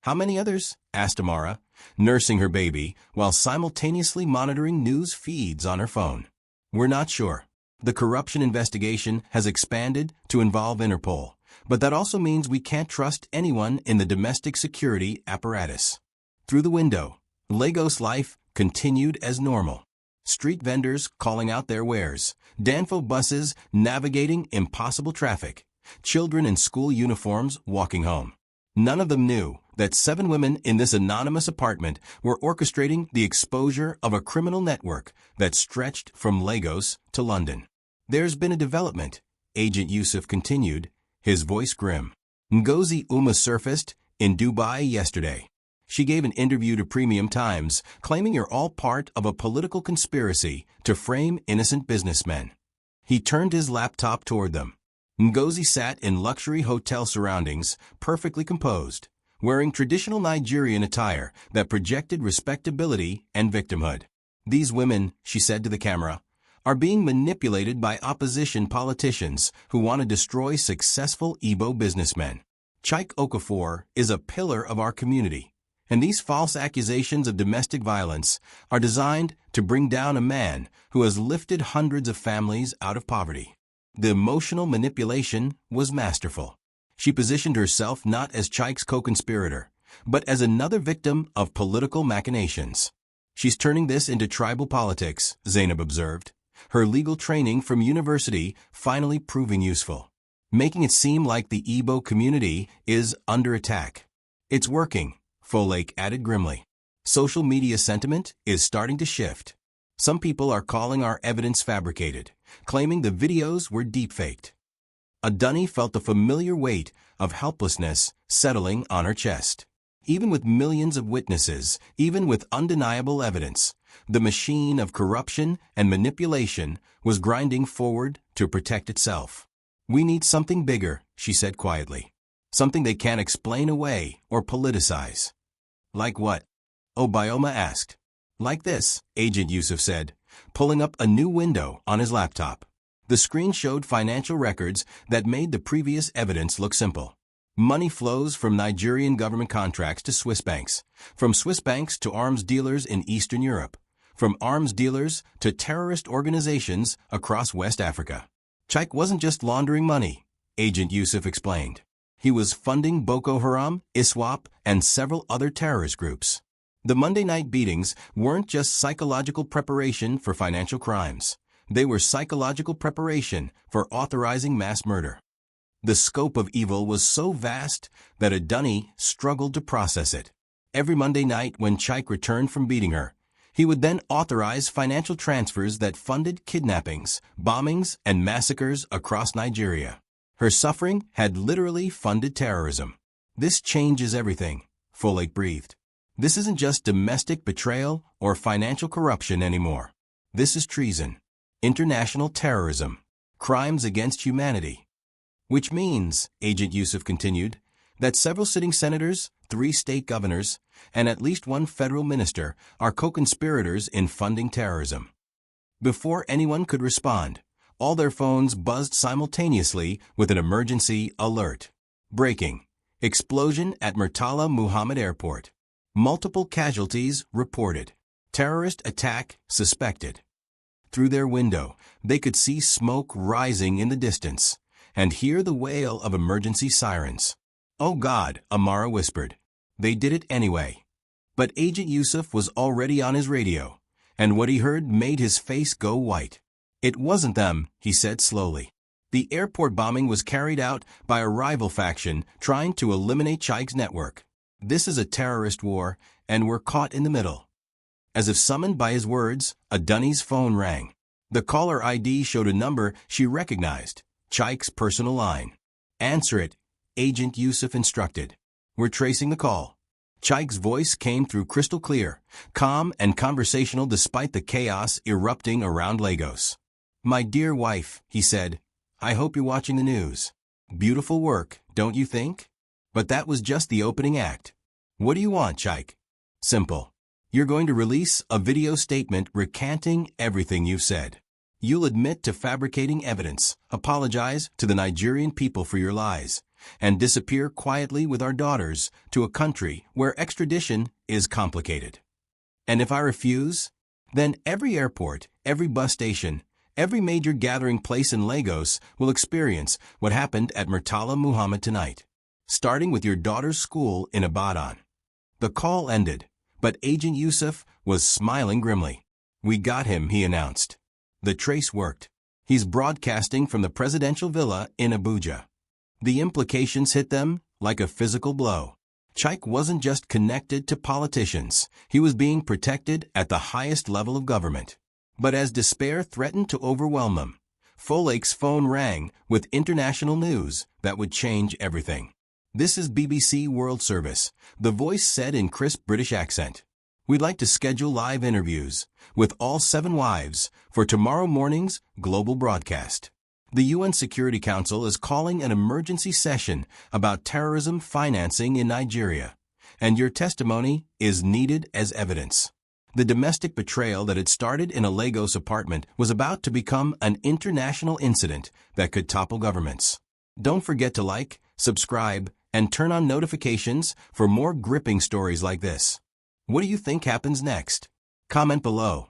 [SPEAKER 1] How many others? Asked Amara, nursing her baby while simultaneously monitoring news feeds on her phone. We're not sure. The corruption investigation has expanded to involve Interpol, but that also means we can't trust anyone in the domestic security apparatus. Through the window, Lagos life continued as normal. Street vendors calling out their wares, Danfo buses navigating impossible traffic, children in school uniforms walking home. None of them knew that 7 women in this anonymous apartment were orchestrating the exposure of a criminal network that stretched from Lagos to London. There's been a development, Agent Yusuf continued, his voice grim. Ngozi Uma surfaced in Dubai yesterday. She gave an interview to Premium Times, claiming you're all part of a political conspiracy to frame innocent businessmen. He turned his laptop toward them. Ngozi sat in luxury hotel surroundings, perfectly composed, wearing traditional Nigerian attire that projected respectability and victimhood. These women, she said to the camera, are being manipulated by opposition politicians who want to destroy successful Igbo businessmen. Chaik Okafor is a pillar of our community, and these false accusations of domestic violence are designed to bring down a man who has lifted hundreds of families out of poverty. The emotional manipulation was masterful. She positioned herself not as Chaik's co-conspirator, but as another victim of political machinations. She's turning this into tribal politics, Zainab observed, her legal training from university finally proving useful, making it seem like the Igbo community is under attack. It's working, Folktale added grimly. Social media sentiment is starting to shift. Some people are calling our evidence fabricated, claiming the videos were deepfaked. Adunni felt the familiar weight of helplessness settling on her chest. Even with millions of witnesses, even with undeniable evidence, the machine of corruption and manipulation was grinding forward to protect itself. We need something bigger, she said quietly. Something they can't explain away or politicize. Like what? Obioma asked. Like this, Agent Yusuf said, pulling up a new window on his laptop. The screen showed financial records that made the previous evidence look simple. Money flows from Nigerian government contracts to Swiss banks, from Swiss banks to arms dealers in Eastern Europe, from arms dealers to terrorist organizations across West Africa. Chaik wasn't just laundering money, Agent Yusuf explained. He was funding Boko Haram, ISWAP, and several other terrorist groups. The Monday night beatings weren't just psychological preparation for financial crimes. They were psychological preparation for authorizing mass murder. The scope of evil was so vast that Adunni struggled to process it. Every Monday night when Chike returned from beating her, he would then authorize financial transfers that funded kidnappings, bombings, and massacres across Nigeria. Her suffering had literally funded terrorism. This changes everything, Folake breathed. This isn't just domestic betrayal or financial corruption anymore. This is treason, international terrorism, crimes against humanity. Which means, Agent Yusuf continued, that several sitting senators, 3 state governors, and at least 1 federal minister are co-conspirators in funding terrorism. Before anyone could respond, all their phones buzzed simultaneously with an emergency alert. Breaking. Explosion at Murtala Muhammad Airport. Multiple casualties reported. Terrorist attack suspected. Through their window, they could see smoke rising in the distance and hear the wail of emergency sirens. "Oh God," Amara whispered. They did it anyway. But Agent Yusuf was already on his radio, and what he heard made his face go white. "It wasn't them," he said slowly. "The airport bombing was carried out by a rival faction trying to eliminate Chike's network. This is a terrorist war, and we're caught in the middle." As if summoned by his words, Adunni's phone rang. The caller ID showed a number she recognized, Chike's personal line. "Answer it," Agent Yusuf instructed. "We're tracing the call." Chike's voice came through crystal clear, calm and conversational despite the chaos erupting around Lagos. "My dear wife," he said, "I hope you're watching the news. Beautiful work, don't you think? But that was just the opening act. What do you want, Chike?" "Simple. You're going to release a video statement recanting everything you've said. You'll admit to fabricating evidence, apologize to the Nigerian people for your lies, and disappear quietly with our daughters to a country where extradition is complicated. And if I refuse, then every airport, every bus station, every major gathering place in Lagos will experience what happened at Murtala Muhammad tonight, starting with your daughter's school in Ibadan." The call ended, but Agent Yusuf was smiling grimly. "We got him," he announced. "The trace worked. He's broadcasting from the presidential villa in Abuja." The implications hit them like a physical blow. Chike wasn't just connected to politicians, he was being protected at the highest level of government. But as despair threatened to overwhelm them, Folake's phone rang with international news that would change everything. "This is BBC World Service," the voice said in crisp British accent. "We'd like to schedule live interviews with all 7 wives for tomorrow morning's global broadcast. The UN Security Council is calling an emergency session about terrorism financing in Nigeria, and your testimony is needed as evidence." The domestic betrayal that had started in a Lagos apartment was about to become an international incident that could topple governments. Don't forget to like, subscribe, and turn on notifications for more gripping stories like this. What do you think happens next? Comment below.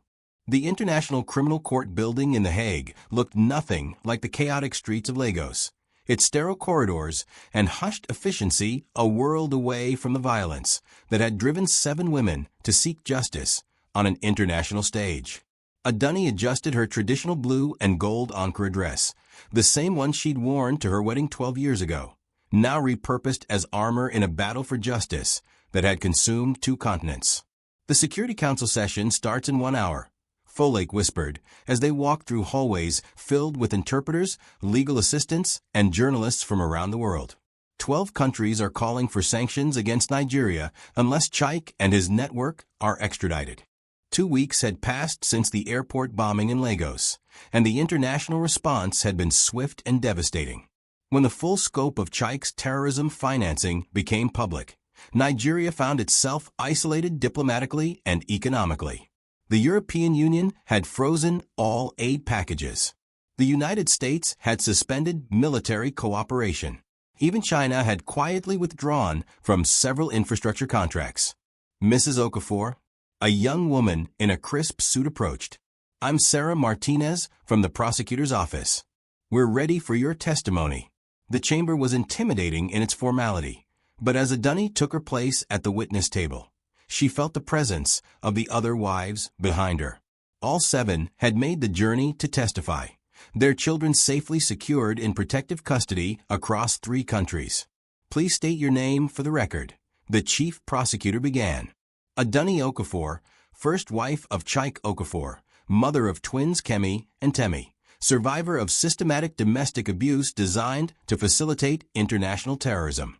[SPEAKER 1] The International Criminal Court building in The Hague looked nothing like the chaotic streets of Lagos, its sterile corridors and hushed efficiency a world away from the violence that had driven 7 women to seek justice on an international stage. Adunni adjusted her traditional blue and gold Ankara dress, the same one she'd worn to her wedding 12 years ago, now repurposed as armor in a battle for justice that had consumed 2 continents. "The Security Council session starts in 1 hour, Folake whispered as they walked through hallways filled with interpreters, legal assistants, and journalists from around the world. 12 countries are calling for sanctions against Nigeria unless Chike and his network are extradited. 2 weeks had passed since the airport bombing in Lagos, and the international response had been swift and devastating. When the full scope of Chike's terrorism financing became public, Nigeria found itself isolated diplomatically and economically. The European Union had frozen all aid packages. The United States had suspended military cooperation. Even China had quietly withdrawn from several infrastructure contracts. Mrs. Okafor, a young woman in a crisp suit, approached. "I'm Sarah Martinez from the prosecutor's office. We're ready for your testimony." The chamber was intimidating in its formality, but as Adunni took her place at the witness table, she felt the presence of the other wives behind her. All 7 had made the journey to testify, their children safely secured in protective custody across 3 countries. Please state your name for the record. The chief prosecutor began. Adunni Okafor, first wife of Chike Okafor, mother of twins Kemi and Temi, survivor of systematic domestic abuse designed to facilitate international terrorism.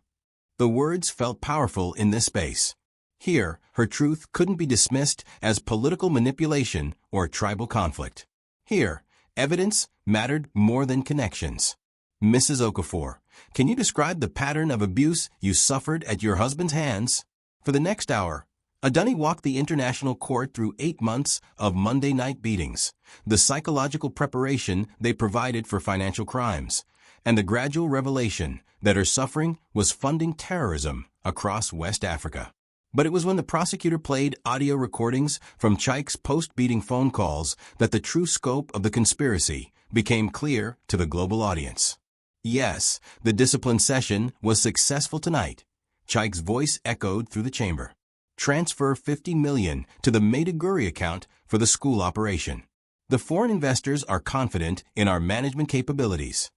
[SPEAKER 1] The words felt powerful in this space. Here, her truth couldn't be dismissed as political manipulation or tribal conflict. Here, evidence mattered more than connections. Mrs. Okafor, can you describe the pattern of abuse you suffered at your husband's hands? For the next hour, Adunni walked the international court through 8 months of Monday night beatings, the psychological preparation they provided for financial crimes, and the gradual revelation that her suffering was funding terrorism across West Africa. But it was when the prosecutor played audio recordings from Chike's post-beating phone calls that the true scope of the conspiracy became clear to the global audience. Yes, the discipline session was successful tonight. Chike's voice echoed through the chamber. Transfer $50 million to the Maiduguri account for the school operation. The foreign investors are confident in our management capabilities.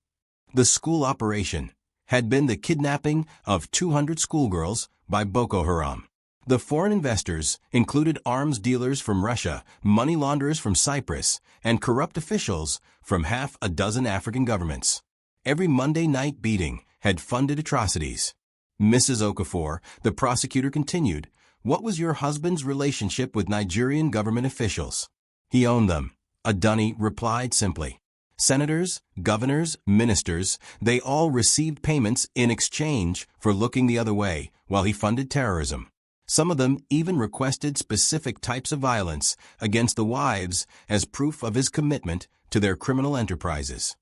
[SPEAKER 1] The school operation had been the kidnapping of 200 schoolgirls by Boko Haram. The foreign investors included arms dealers from Russia, money launderers from Cyprus, and corrupt officials from half a dozen African governments. Every Monday night beating had funded atrocities. Mrs. Okafor, the prosecutor continued, what was your husband's relationship with Nigerian government officials? He owned them. Adunni replied simply. Senators, governors, ministers, they all received payments in exchange for looking the other way while he funded terrorism. Some of them even requested specific types of violence against the wives as proof of his commitment to their criminal enterprises.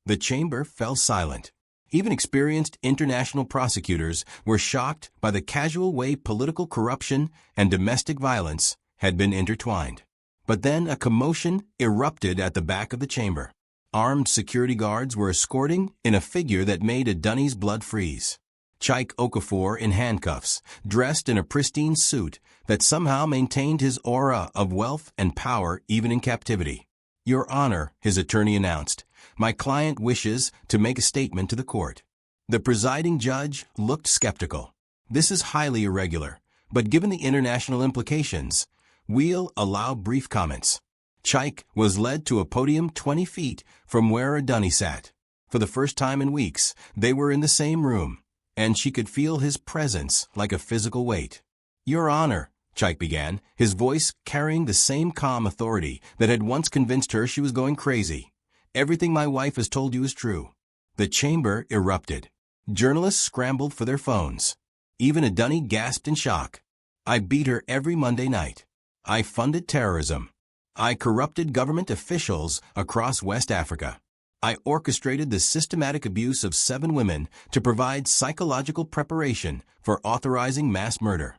[SPEAKER 1] The chamber fell silent. Even experienced international prosecutors were shocked by the casual way political corruption and domestic violence had been intertwined. But then a commotion erupted at the back of the chamber. Armed security guards were escorting in a figure that made Adunni's blood freeze. Chike Okafor in handcuffs, dressed in a pristine suit that somehow maintained his aura of wealth and power even in captivity. Your Honor, his attorney announced, my client wishes to make a statement to the court. The presiding judge looked skeptical. This is highly irregular, but given the international implications, we'll allow brief comments. Chike was led to a podium 20 feet from where Adunni sat. For the first time in weeks, they were in the same room, and she could feel his presence like a physical weight. Your Honor, Chike began, his voice carrying the same calm authority that had once convinced her she was going crazy. Everything my wife has told you is true. The chamber erupted. Journalists scrambled for their phones. Even Adunni gasped in shock. I beat her every Monday night. I funded terrorism. I corrupted government officials across West Africa. I orchestrated the systematic abuse of 7 women to provide psychological preparation for authorizing mass murder.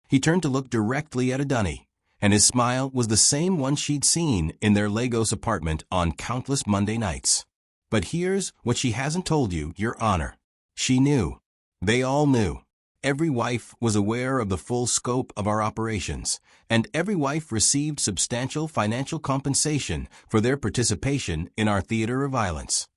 [SPEAKER 1] He turned to look directly at Adunni, and his smile was the same one she'd seen in their Lagos apartment on countless Monday nights. But here's what she hasn't told you, Your Honor. She knew. They all knew. Every wife was aware of the full scope of our operations, and every wife received substantial financial compensation for their participation in our theater of violence.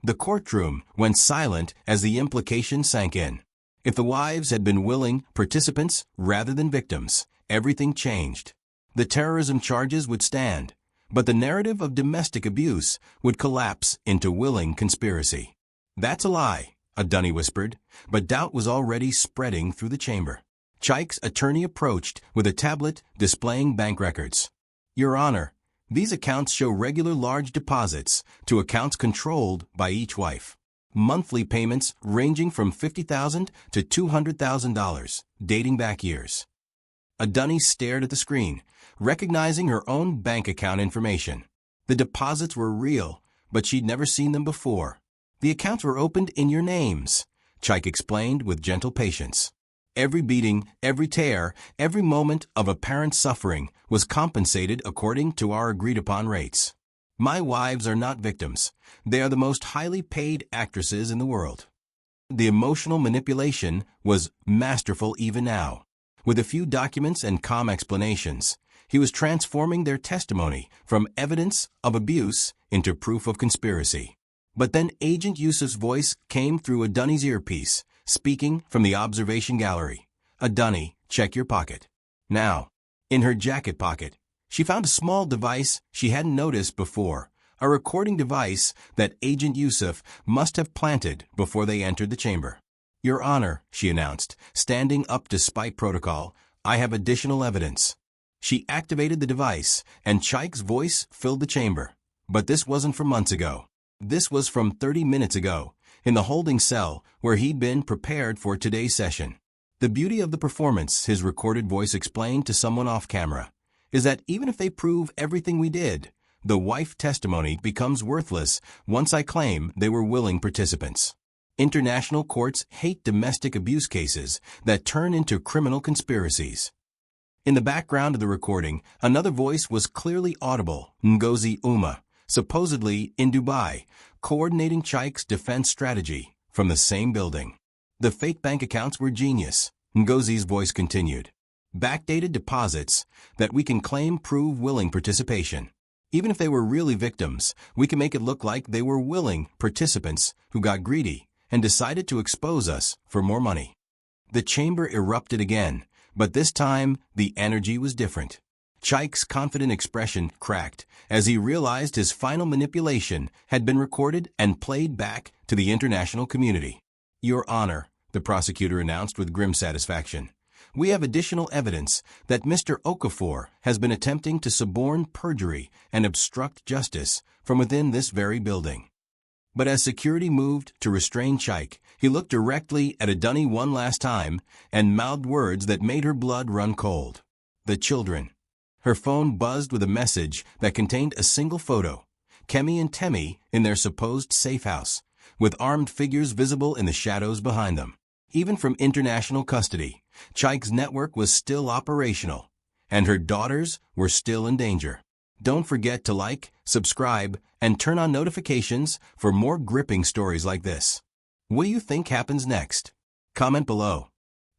[SPEAKER 1] The courtroom went silent as the implication sank in. If the wives had been willing participants rather than victims, everything changed. The terrorism charges would stand, but the narrative of domestic abuse would collapse into willing conspiracy. That's a lie, Adunni whispered, but doubt was already spreading through the chamber. Chike's attorney approached with a tablet displaying bank records. Your Honor, these accounts show regular large deposits to accounts controlled by each wife. Monthly payments ranging from $50,000 to $200,000, dating back years. Adunni stared at the screen, recognizing her own bank account information. The deposits were real, but she'd never seen them before. The accounts were opened in your names, Chike explained with gentle patience. Every beating, every tear, every moment of apparent suffering was compensated according to our agreed-upon rates. My wives are not victims. They are the most highly paid actresses in the world. The emotional manipulation was masterful even now. With a few documents and calm explanations, He was transforming their testimony from evidence of abuse into proof of conspiracy. But then Agent Yusuf's voice came through Adunni's earpiece, speaking from the observation gallery. "Adunni, check your pocket." Now, in her jacket pocket, she found a small device she hadn't noticed before, a recording device that Agent Yusuf must have planted before they entered the chamber. "Your Honor," she announced, standing up despite protocol, "I have additional evidence." She activated the device, and Chaik's voice filled the chamber. But this wasn't from months ago. This was from 30 minutes ago, in the holding cell where he'd been prepared for today's session. The beauty of the performance, his recorded voice explained to someone off camera, is that even if they prove everything we did, the wife testimony becomes worthless once I claim they were willing participants. International courts hate domestic abuse cases that turn into criminal conspiracies. In the background of the recording, another voice was clearly audible, Ngozi Uma, supposedly in Dubai, coordinating Chaik's defense strategy from the same building. The fake bank accounts were genius, Ngozi's voice continued. Backdated deposits that we can claim prove willing participation. Even if they were really victims, we can make it look like they were willing participants who got greedy and decided to expose us for more money. The chamber erupted again, but this time the energy was different. Chaik's confident expression cracked as he realized his final manipulation had been recorded and played back to the international community. "Your Honor," the prosecutor announced with grim satisfaction, "we have additional evidence that Mr. Okafor has been attempting to suborn perjury and obstruct justice from within this very building." But as security moved to restrain Chaik, he looked directly at Adunni one last time and mouthed words that made her blood run cold. "The children." Her phone buzzed with a message that contained a single photo, Kemi and Temi in their supposed safe house, with armed figures visible in the shadows behind them. Even from international custody, Chaik's network was still operational, and her daughters were still in danger. Don't forget to like, subscribe, and turn on notifications for more gripping stories like this. What do you think happens next? Comment below.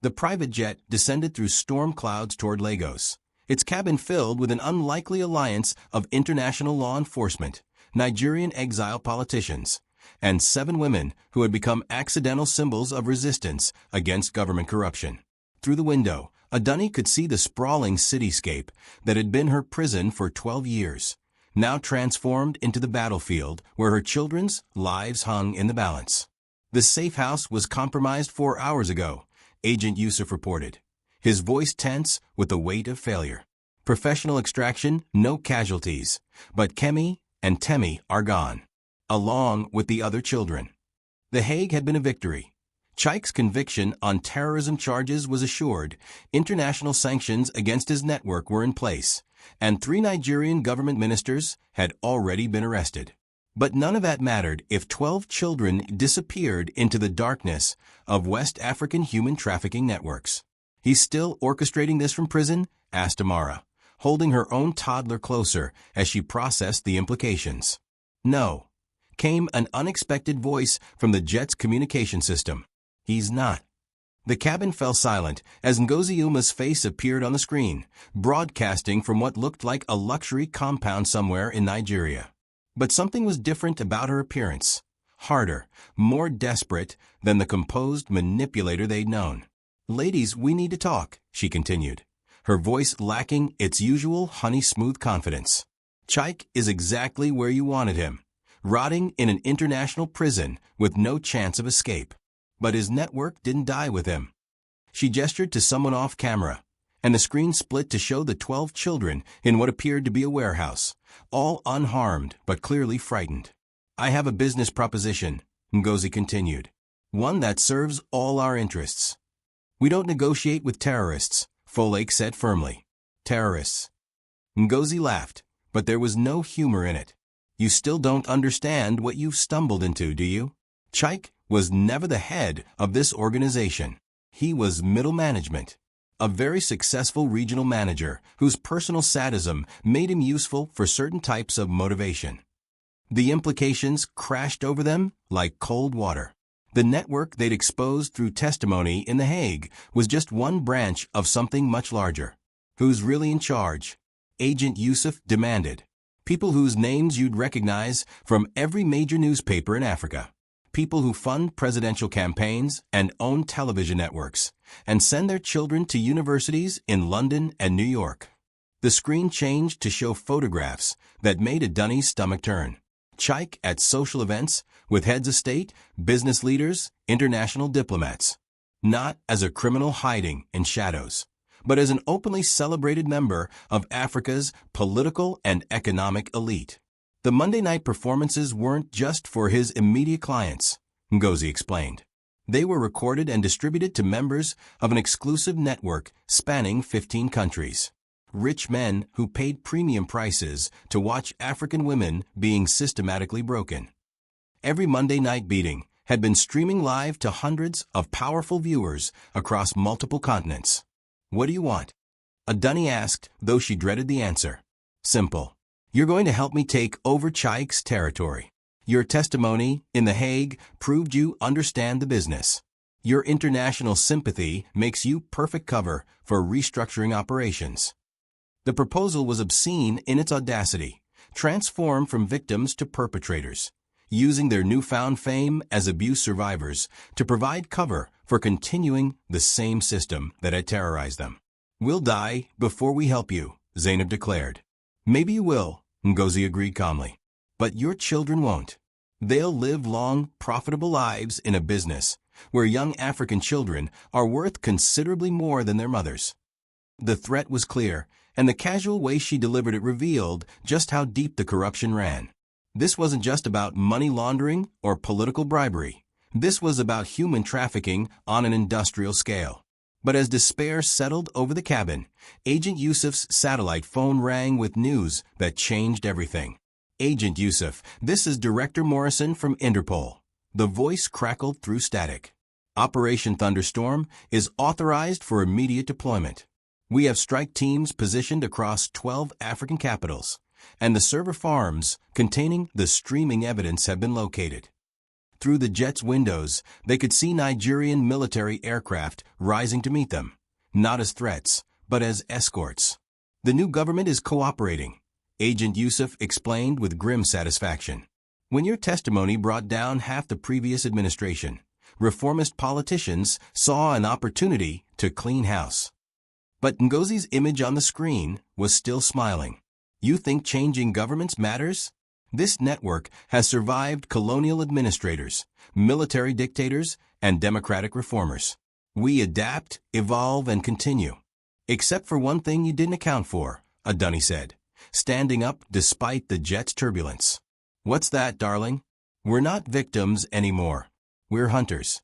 [SPEAKER 1] The private jet descended through storm clouds toward Lagos, its cabin filled with an unlikely alliance of international law enforcement, Nigerian exile politicians, and 7 women who had become accidental symbols of resistance against government corruption. Through the window, Adunni could see the sprawling cityscape that had been her prison for 12 years, now transformed into the battlefield where her children's lives hung in the balance. The safe house was compromised 4 hours ago, Agent Yusuf reported, his voice tense with the weight of failure. Professional extraction, no casualties, but Kemi and Temi are gone, along with the other children. The Hague had been a victory. Chaik's conviction on terrorism charges was assured, international sanctions against his network were in place, and 3 Nigerian government ministers had already been arrested. But none of that mattered if 12 children disappeared into the darkness of West African human trafficking networks. "He's still orchestrating this from prison?" asked Amara, holding her own toddler closer as she processed the implications. "No," came an unexpected voice from the jet's communication system. "He's not." The cabin fell silent as Ngozi Uma's face appeared on the screen, broadcasting from what looked like a luxury compound somewhere in Nigeria. But something was different about her appearance, harder, more desperate than the composed manipulator they'd known. "Ladies, we need to talk," she continued, her voice lacking its usual honey-smooth confidence. "Chaik is exactly where you wanted him, rotting in an international prison with no chance of escape. But his network didn't die with him." She gestured to someone off camera, and the screen split to show the 12 children in what appeared to be a warehouse, all unharmed but clearly frightened. "I have a business proposition," Ngozi continued, "one that serves all our interests." "We don't negotiate with terrorists," Folake said firmly. "Terrorists." Ngozi laughed, but there was no humor in it. "You still don't understand what you've stumbled into, do you? Chaik was never the head of this organization. He was middle management, a very successful regional manager whose personal sadism made him useful for certain types of motivation. The implications crashed over them like cold water. The network they'd exposed through testimony in The Hague was just one branch of something much larger. Who's really in charge? Agent Yusuf demanded. People whose names you'd recognize from every major newspaper in Africa. People who fund presidential campaigns and own television networks, and send their children to universities in London and New York. The screen changed to show photographs that made Adunni's stomach turn. Chike at social events with heads of state, business leaders, international diplomats. Not as a criminal hiding in shadows, but as an openly celebrated member of Africa's political and economic elite. The Monday night performances weren't just for his immediate clients, Ngozi explained. They were recorded and distributed to members of an exclusive network spanning 15 countries. Rich men who paid premium prices to watch African women being systematically broken. Every Monday night beating had been streaming live to hundreds of powerful viewers across multiple continents. What do you want? Adunni asked, though she dreaded the answer. Simple. You're going to help me take over Chike's territory. Your testimony in The Hague proved you understand the business. Your international sympathy makes you perfect cover for restructuring operations. The proposal was obscene in its audacity, transformed from victims to perpetrators, using their newfound fame as abuse survivors to provide cover for continuing the same system that had terrorized them. We'll die before we help you, Zainab declared. Maybe you will, Ngozi agreed calmly. But your children won't. They'll live long, profitable lives in a business where young African children are worth considerably more than their mothers. The threat was clear, and the casual way she delivered it revealed just how deep the corruption ran. This wasn't just about money laundering or political bribery. This was about human trafficking on an industrial scale. But as despair settled over the cabin, Agent Yusuf's satellite phone rang with news that changed everything. Agent Yusuf, this is Director Morrison from Interpol. The voice crackled through static. Operation Thunderstorm is authorized for immediate deployment. We have strike teams positioned across 12 African capitals, and the server farms containing the streaming evidence have been located. Through the jet's windows, they could see Nigerian military aircraft rising to meet them, not as threats, but as escorts. The new government is cooperating, Agent Yusuf explained with grim satisfaction. When your testimony brought down half the previous administration, reformist politicians saw an opportunity to clean house. But Ngozi's image on the screen was still smiling. You think changing governments matters? This network has survived colonial administrators, military dictators, and democratic reformers. We adapt, evolve, and continue. Except for one thing you didn't account for, Adunni said, standing up despite the jet's turbulence. What's that, darling? We're not victims anymore. We're hunters.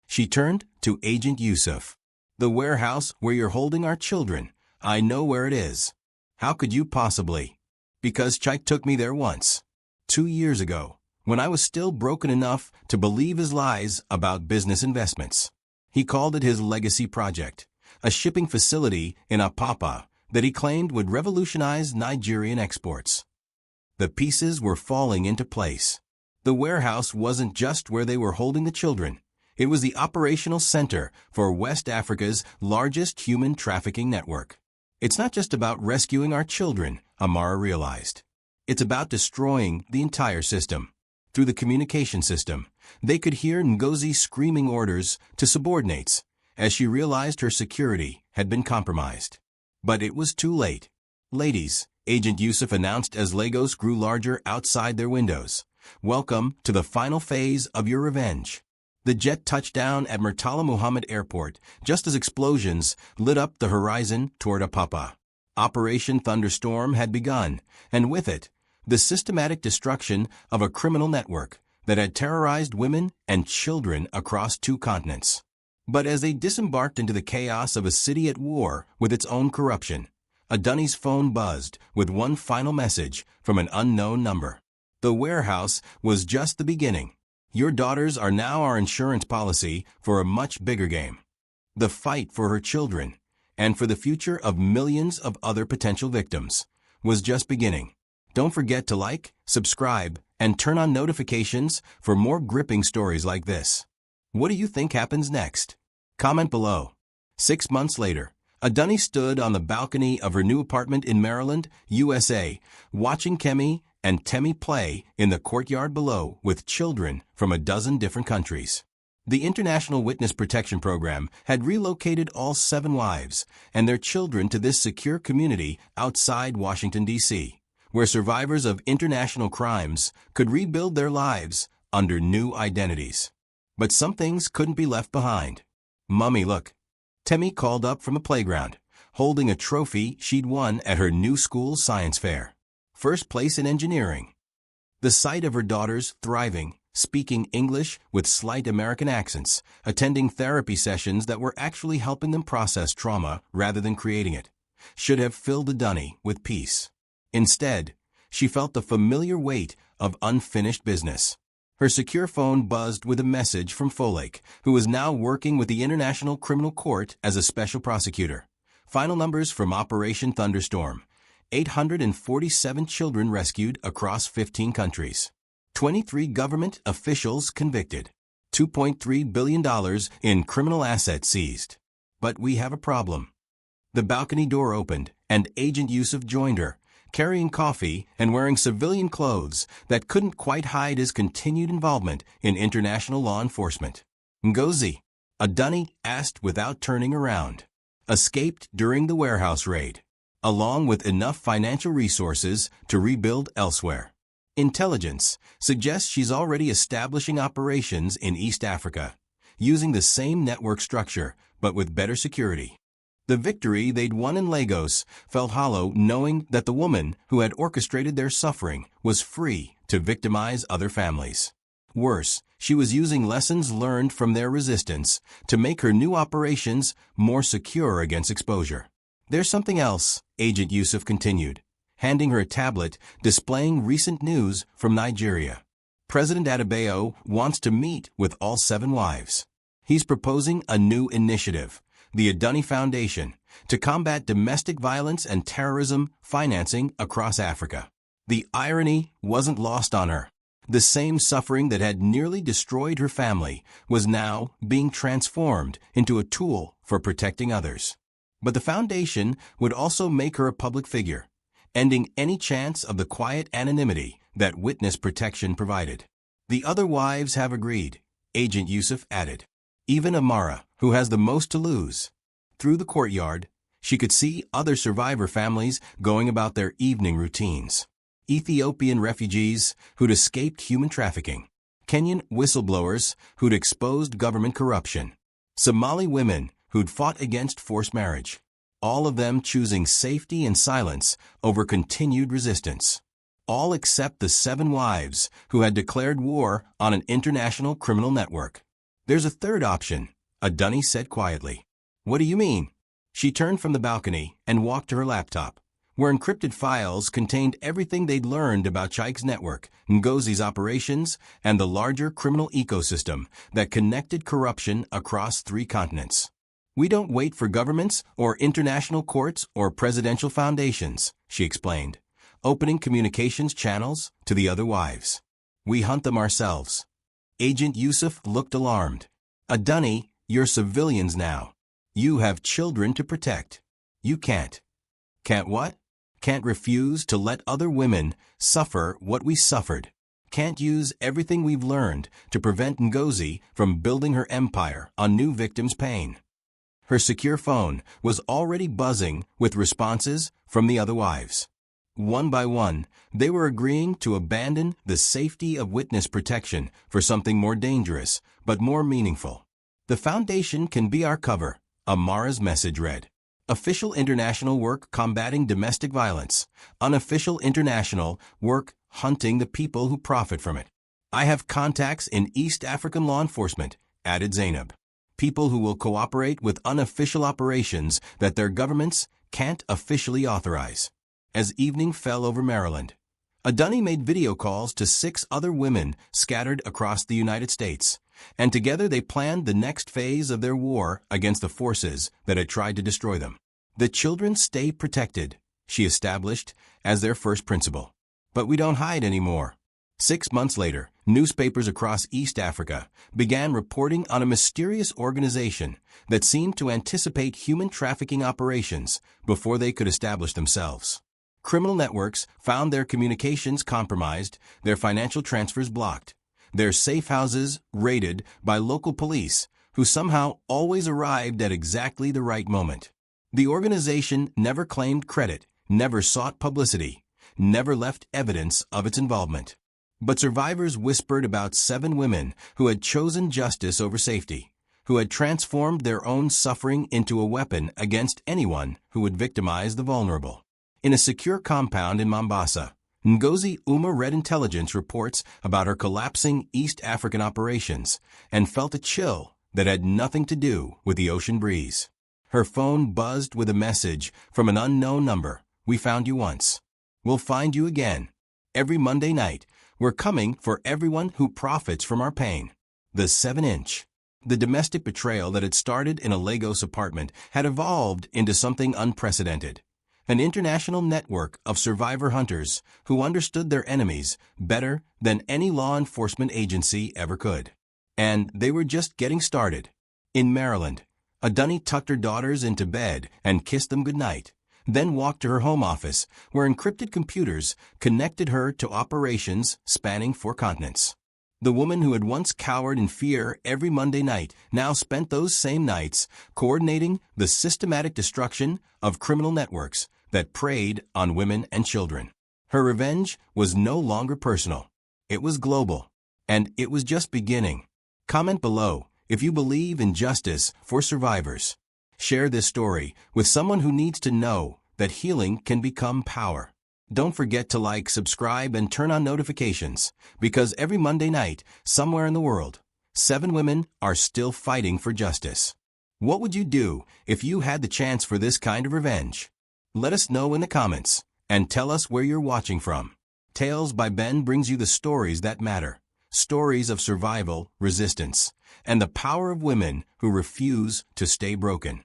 [SPEAKER 1] She turned to Agent Yusuf. The warehouse where you're holding our children. I know where it is. How could you possibly? Because Chike took me there once. 2 years ago, when I was still broken enough to believe his lies about business investments. He called it his legacy project, a shipping facility in Apapa that he claimed would revolutionize Nigerian exports. The pieces were falling into place. The warehouse wasn't just where they were holding the children. It was the operational center for West Africa's largest human trafficking network. It's not just about rescuing our children, Amara realized. It's about destroying the entire system. Through the communication system, they could hear Ngozi screaming orders to subordinates as she realized her security had been compromised. But it was too late. Ladies, Agent Yusuf announced as Lagos grew larger outside their windows. Welcome to the final phase of your revenge. The jet touched down at Murtala Muhammad Airport just as explosions lit up the horizon toward Apapa. Operation Thunderstorm had begun, and with it, the systematic destruction of a criminal network that had terrorized women and children across 2 continents. But as they disembarked into the chaos of a city at war with its own corruption, Adunni's phone buzzed with one final message from an unknown number. The warehouse was just the beginning. Your daughters are now our insurance policy for a much bigger game. The fight for her children, and for the future of millions of other potential victims, was just beginning. Don't forget to like, subscribe, and turn on notifications for more gripping stories like this. What do you think happens next? Comment below. 6 months later, Adunni stood on the balcony of her new apartment in Maryland, USA, watching Kemi and Temi play in the courtyard below with children from a dozen different countries. The International Witness Protection Program had relocated all 7 wives and their children to this secure community outside Washington, D.C., where survivors of international crimes could rebuild their lives under new identities. But some things couldn't be left behind. "Mummy, look." Temi called up from the playground, holding a trophy she'd won at her new school's science fair. First place in engineering. The sight of her daughters thriving, speaking English with slight American accents, attending therapy sessions that were actually helping them process trauma rather than creating it, should have filled Adunni with peace. Instead, she felt the familiar weight of unfinished business. Her secure phone buzzed with a message from Folake, who was now working with the International Criminal Court as a special prosecutor. Final numbers from Operation Thunderstorm: 847 children rescued across 15 countries. 23 government officials convicted. $2.3 billion in criminal assets seized. But we have a problem. The balcony door opened, and Agent Yusuf joined her, carrying coffee and wearing civilian clothes that couldn't quite hide his continued involvement in international law enforcement. "Ngozi?" Adunni asked without turning around. "Escaped during the warehouse raid, along with enough financial resources to rebuild elsewhere. Intelligence suggests she's already establishing operations in East Africa, using the same network structure, but with better security." The victory they'd won in Lagos felt hollow, knowing that the woman who had orchestrated their suffering was free to victimize other families. Worse, she was using lessons learned from their resistance to make her new operations more secure against exposure. "There's something else," Agent Yusuf continued, handing her a tablet displaying recent news from Nigeria. "President Adebayo wants to meet with all 7 wives. He's proposing a new initiative, the Adunni Foundation, to combat domestic violence and terrorism financing across Africa." The irony wasn't lost on her. The same suffering that had nearly destroyed her family was now being transformed into a tool for protecting others. But the foundation would also make her a public figure, ending any chance of the quiet anonymity that witness protection provided. "The other wives have agreed," Agent Yusuf added. "Even Amara, who has the most to lose." Through the courtyard, she could see other survivor families going about their evening routines. Ethiopian refugees who'd escaped human trafficking. Kenyan whistleblowers who'd exposed government corruption. Somali women who'd fought against forced marriage. All of them choosing safety and silence over continued resistance. All except the 7 wives who had declared war on an international criminal network. "There's a third option," Adunni said quietly. "What do you mean?" She turned from the balcony and walked to her laptop, where encrypted files contained everything they'd learned about Chaik's network, Ngozi's operations, and the larger criminal ecosystem that connected corruption across 3 continents. "We don't wait for governments or international courts or presidential foundations," she explained, opening communications channels to the other wives. "We hunt them ourselves." Agent Yusuf looked alarmed. "Adunni, you're civilians now. You have children to protect. You can't." "Can't what?" "Can't refuse to let other women suffer what we suffered. Can't use everything we've learned to prevent Ngozi from building her empire on new victims' pain." Her secure phone was already buzzing with responses from the other wives. One by one, they were agreeing to abandon the safety of witness protection for something more dangerous, but more meaningful. "The foundation can be our cover," Amara's message read. "Official international work combating domestic violence. Unofficial international work hunting the people who profit from it. I have contacts in East African law enforcement," added Zainab. "People who will cooperate with unofficial operations that their governments can't officially authorize." As evening fell over Maryland, Adunni made video calls to 6 other women scattered across the United States, and together they planned the next phase of their war against the forces that had tried to destroy them. "The children stay protected," she established as their first principle. "But we don't hide anymore." 6 months later, newspapers across East Africa began reporting on a mysterious organization that seemed to anticipate human trafficking operations before they could establish themselves. Criminal networks found their communications compromised, their financial transfers blocked, their safe houses raided by local police, who somehow always arrived at exactly the right moment. The organization never claimed credit, never sought publicity, never left evidence of its involvement. But survivors whispered about 7 women who had chosen justice over safety, who had transformed their own suffering into a weapon against anyone who would victimize the vulnerable. In a secure compound in Mombasa, Ngozi Uma read intelligence reports about her collapsing East African operations and felt a chill that had nothing to do with the ocean breeze. Her phone buzzed with a message from an unknown number. "We found you once. We'll find you again. Every Monday night, we're coming for everyone who profits from our pain." The 7-inch. The domestic betrayal that had started in a Lagos apartment had evolved into something unprecedented. An international network of survivor hunters who understood their enemies better than any law enforcement agency ever could. And they were just getting started. In Maryland, Adunni tucked her daughters into bed and kissed them goodnight, then walked to her home office where encrypted computers connected her to operations spanning 4 continents. The woman who had once cowered in fear every Monday night now spent those same nights coordinating the systematic destruction of criminal networks that preyed on women and children. Her revenge was no longer personal. It was global. And it was just beginning. Comment below if you believe in justice for survivors. Share this story with someone who needs to know that healing can become power. Don't forget to like, subscribe, and turn on notifications, because every Monday night, somewhere in the world, 7 women are still fighting for justice. What would you do if you had the chance for this kind of revenge? Let us know in the comments, and tell us where you're watching from. Tales by Ben brings you the stories that matter. Stories of survival, resistance, and the power of women who refuse to stay broken.